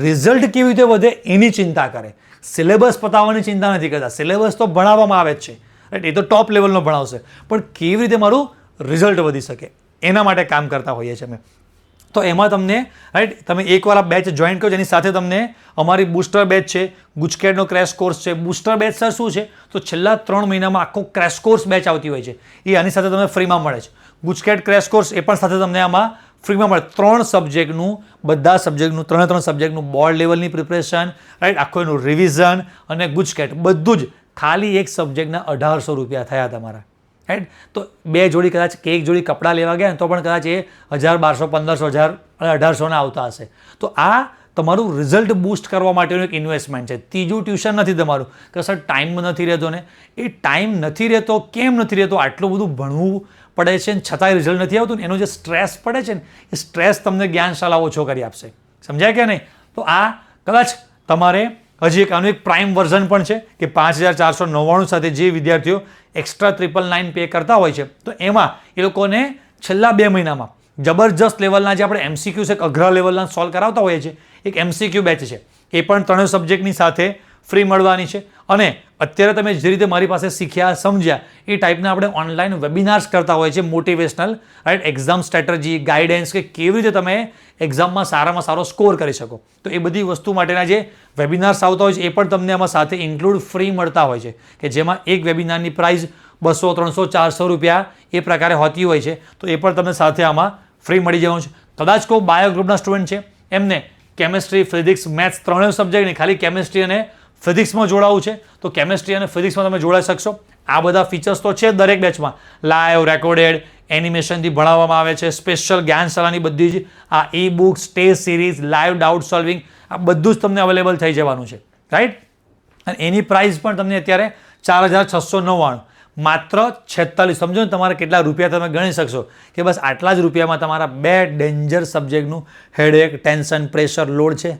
રિઝલ્ટ કેવી રીતે વધે એની ચિંતા કરે. સિલેબસ પતાવવાની ચિંતા નથી કરતા. સિલેબસ તો ભણાવવામાં આવે જ છે, રાઈટ, એ તો ટોપ લેવલનો ભણાવશે, પણ કેવી રીતે મારું રિઝલ્ટ વધી શકે એના માટે કામ કરતા હોઈએ છીએ અમે. તો એમાં તમને, રાઈટ, તમે એકવાર આ બેચ જોઈન કરો, જેની સાથે તમને અમારી બૂસ્ટર બેચ છે, ગુજકેટનો ક્રેશ કોર્સ છે. બૂસ્ટર બેચ સર શું છે? તો છેલ્લા 3 મહિનામાં આખો ક્રેશ કોર્સ બેચ આવતી હોય છે, એ આની સાથે તમને ફ્રીમાં મળે છે. ગુજકેટ ક્રેશ કોર્સ એ પણ સાથે તમને આમાં ફ્રીમાં મળે. 3 સબ્જેક્ટનું, બધા સબ્જેક્ટનું, 3 સબ્જેક્ટનું બોર્ડ લેવલની પ્રિપરેશન, રાઈટ, આખું એનું રિવિઝન અને ગુજકેટ બધું જ ખાલી એક સબ્જેક્ટના 1800 રૂપિયા થયા તમારા, રાઈટ. તો 2 જોડી કદાચ કે 1 જોડી કપડાં લેવા ગયા તો પણ કદાચ એ 1000, 1200, 1500, 1000 અને 1800 આવતા હશે. તો આ તમારું રિઝલ્ટ બૂસ્ટ કરવા માટેનું એક ઇન્વેસ્ટમેન્ટ છે. ત્રીજું ટ્યુશન નથી તમારું કે સર ટાઈમ નથી રહેતો ને. એ ટાઈમ નથી રહેતો, કેમ નથી રહેતો? આટલું બધું ભણવું પડે છે ને છતાંય રિઝલ્ટ નથી આવતું ને, એનો જે સ્ટ્રેસ પડે છે ને, એ સ્ટ્રેસ તમને જ્ઞાનશાળા ઓછો કરી આપશે. સમજાય કે નહીં? તો આ કદાચ તમારે હજી આનું એક પ્રાઇમ વર્ઝન પણ છે કે 5499 સાથે જે વિદ્યાર્થીઓ એક્સ્ટ્રા 999 પે કરતા હોય છે, તો એમાં એ લોકોને છેલ્લા 2 મહિનામાં જબરજસ્ત લેવલના જે આપણે એમસીક્યુ છે, અઘરા લેવલના સોલ્વ કરાવતા હોઈએ છીએ, એક એમસીક્યુ બેચ છે, એ પણ 3 સબ્જેક્ટની સાથે ફ્રી મળવાની છે. અને અત્યારે તમે જે રીતે મારી પાસે શીખ્યા, સમજ્યા, એ ટાઈપના આપણે ઓનલાઈન વેબિનાર્સ કરતા હોય છે, motivational, right, exam strategy, guidance, કે કેવી રીતે તમે એક્ઝામમાં સારામાં સારો સ્કોર કરી શકો. તો એ બધી વસ્તુ માટેના જે વેબિનાર્સ આવતા હોય છે, એ પણ તમને આમાં સાથે ઇન્ક્લુડ ફ્રી મળતા હોય છે, કે જેમાં એક વેબિનારની પ્રાઇસ 200, 300, 400 રૂપિયા એ પ્રકારે હોતી હોય છે. તો એ પણ તમને સાથે આમાં ફ્રી મળી જવાનું છે. કદાચ કોઈ બાયો ગ્રુપના સ્ટુડન્ટ છે, એમને કેમેસ્ટ્રી, ફિઝિક્સ, મેથ્સ 3 સબ્જેક્ટની ખાલી કેમેસ્ટ્રી અને ફિઝિક્સમાં જોડાવું છે, તો કેમેસ્ટ્રી અને ફિઝિક્સમાં તમે જોડાઈ શકશો. આ બધા ફીચર્સ તો છે દરેક બેચમાં. લાઈવ, રેકોર્ડેડ, એનિમેશનથી ભણાવવામાં આવે છે. સ્પેશિયલ જ્ઞાનશાળાની બધી જ આ e books, test series, live doubt solving, આ બધું જ તમને અવેલેબલ થઈ જવાનું છે, રાઈટ. અને એની પ્રાઇસ પણ તમને અત્યારે 4699, માત્ર 46. સમજો ને તમારે કેટલા રૂપિયા તમે ગણી શકશો કે બસ આટલા જ રૂપિયામાં તમારા 2 ડેન્જર સબ્જેક્ટનું હેડેક, ટેન્શન, પ્રેશર, લોડ છે,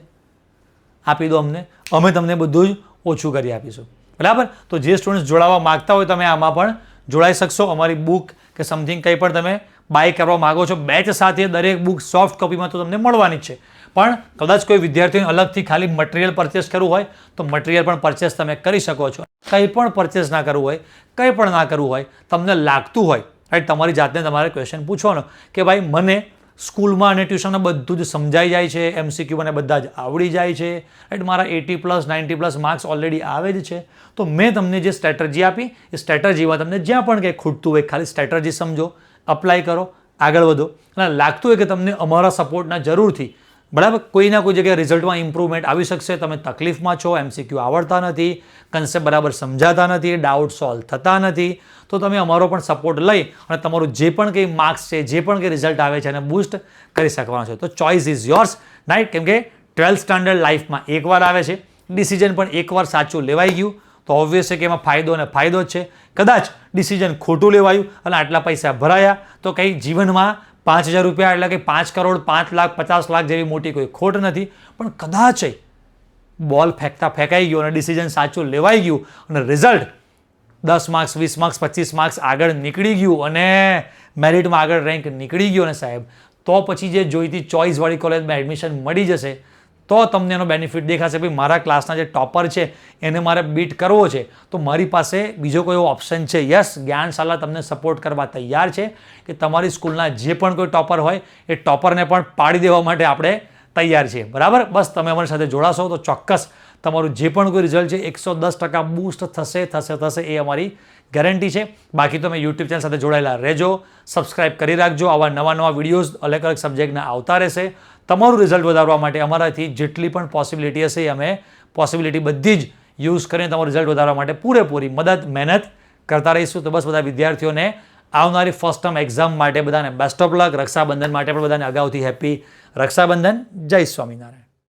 આપી દો અમને, અમે તમને બધું જ ઓછું કરી આપીશું. બરાબર? તો જે સ્ટુડન્ટ્સ જોડાવા માગતા હોય તમે આમાં પણ જોડાઈ શકશો. અમારી બુક કે સમથિંગ કંઈ પણ તમે બાય કરવા માગો છો, બેચ સાથે દરેક બુક સોફ્ટ કોપીમાં તો તમને મળવાની જ છે. પણ કદાચ કોઈ વિદ્યાર્થીઓને અલગથી ખાલી મટીરિયલ પરચેસ કરવું હોય તો મટીરિયલ પણ પરચેસ તમે કરી શકો છો. કંઈ પણ પરચેસ ના કરવું હોય, કંઈ પણ ના કરવું હોય, તમને લાગતું હોય, રાઈટ, તમારી જાતને તમારે ક્વેશ્ચન પૂછવાનો કે ભાઈ મને સ્કૂલમાં અને ટ્યુશનમાં બધું જ સમજાઈ જાય છે, એમસીક્યુ મને બધા જ આવડી જાય છે, રાઈટ, મારા 80+, 90+ માર્ક્સ ઓલરેડી આવે જ છે, તો મેં તમને જે સ્ટ્રેટર્જી આપી એ સ્ટ્રેટર્જીમાં તમને જ્યાં પણ કંઈ ખૂટતું હોય ખાલી સ્ટ્રેટર્જી સમજો, અપ્લાય કરો, આગળ વધો. અને લાગતું હોય કે તમને અમારા સપોર્ટના જરૂરથી, બરાબર, કોઈ ના કોઈ જગ્યાએ રિઝલ્ટમાં ઇમ્પ્રુવમેન્ટ આવી શકશે, તમે તકલીફમાં છો, એમસીક્યુ આવડતા નથી, કન્સેપ્ટ બરાબર સમજાતા નથી, ડાઉટ સોલ્વ થતા નથી, તો તમે અમારો પણ સપોર્ટ લઈ અને તમારું જે પણ કંઈ માર્ક્સ છે, જે પણ કંઈ રિઝલ્ટ આવે છે એને બૂસ્ટ કરી શકવાનું છે. તો ચોઇસ ઇઝ યોર્સ, રાઈટ. કેમ કે 12th સ્ટાન્ડર્ડ લાઈફમાં એકવાર આવે છે, ડિસિઝન પણ એકવાર સાચું લેવાઈ ગયું તો ઓબ્વિયસ છે કે એમાં ફાયદો અને ફાયદો જ છે. કદાચ ડિસિઝન ખોટું લેવાયું અને આટલા પૈસા ભરાયા તો કંઈ જીવનમાં 5000 રૂપિયા એટલે કે 5 કરોડ, 5 લાખ, 50 લાખ જેવી મોટી કોઈ ખોટ નથી. પણ કદાચ બોલ ફેંકાઈ ગયો અને ડિસિઝન સાચું લેવાઈ ગયું અને રિઝલ્ટ 10 માર્ક્સ, 20 માર્ક્સ, 25 માર્ક્સ આગળ નીકળી ગયું અને મેરિટમાં આગળ રેન્ક નીકળી ગયો ને સાહેબ, તો પછી જે જોઈતી ચોઇસવાળી કોલેજમાં એડમિશન મળી જશે તો તમને એનો બેનિફિટ દેખાશે. ભાઈ મારા ક્લાસના જે ટોપર છે એને મારે બીટ કરવો છે તો મારી પાસે બીજો કોઈ ઓપ્શન છે. યસ, જ્ઞાનશાલા તમને સપોર્ટ કરવા તૈયાર છે કે તમારી સ્કૂલના જે પણ કોઈ ટોપર હોય એ ટોપરને પણ પાડી દેવા માટે આપણે તૈયાર છીએ. બરાબર, બસ તમે અમારી સાથે જોડાશો તો ચોક્કસ તમારું જે પણ કોઈ રિઝલ્ટ છે 110% બૂસ્ટ થશે એ અમારી ગેરંટી છે. બાકી તમે યુટ્યુબ ચેનલ સાથે જોડાયેલા રહેજો, સબસ્ક્રાઇબ કરી રાખજો. આવા નવા વિડીયોઝ અલગ અલગ સબ્જેક્ટના આવતા રહેશે. તમારું રિઝલ્ટ વધારવા માટે અમારાથી જેટલી પણ પોસિબિલિટી હશે એ અમે પોસિબિલિટી બધી જ યુઝ કરીને તમારું રિઝલ્ટ વધારવા માટે પૂરેપૂરી મહેનત કરતા રહીશું. તો બસ બધા વિદ્યાર્થીઓને આવનારી ફર્સ્ટ ટર્મ એક્ઝામ માટે બધાને બેસ્ટ ઓફ લક. રક્ષાબંધન માટે પણ બધાને અગાઉથી હેપી રક્ષાબંધન. જય સ્વામિનારાયણ.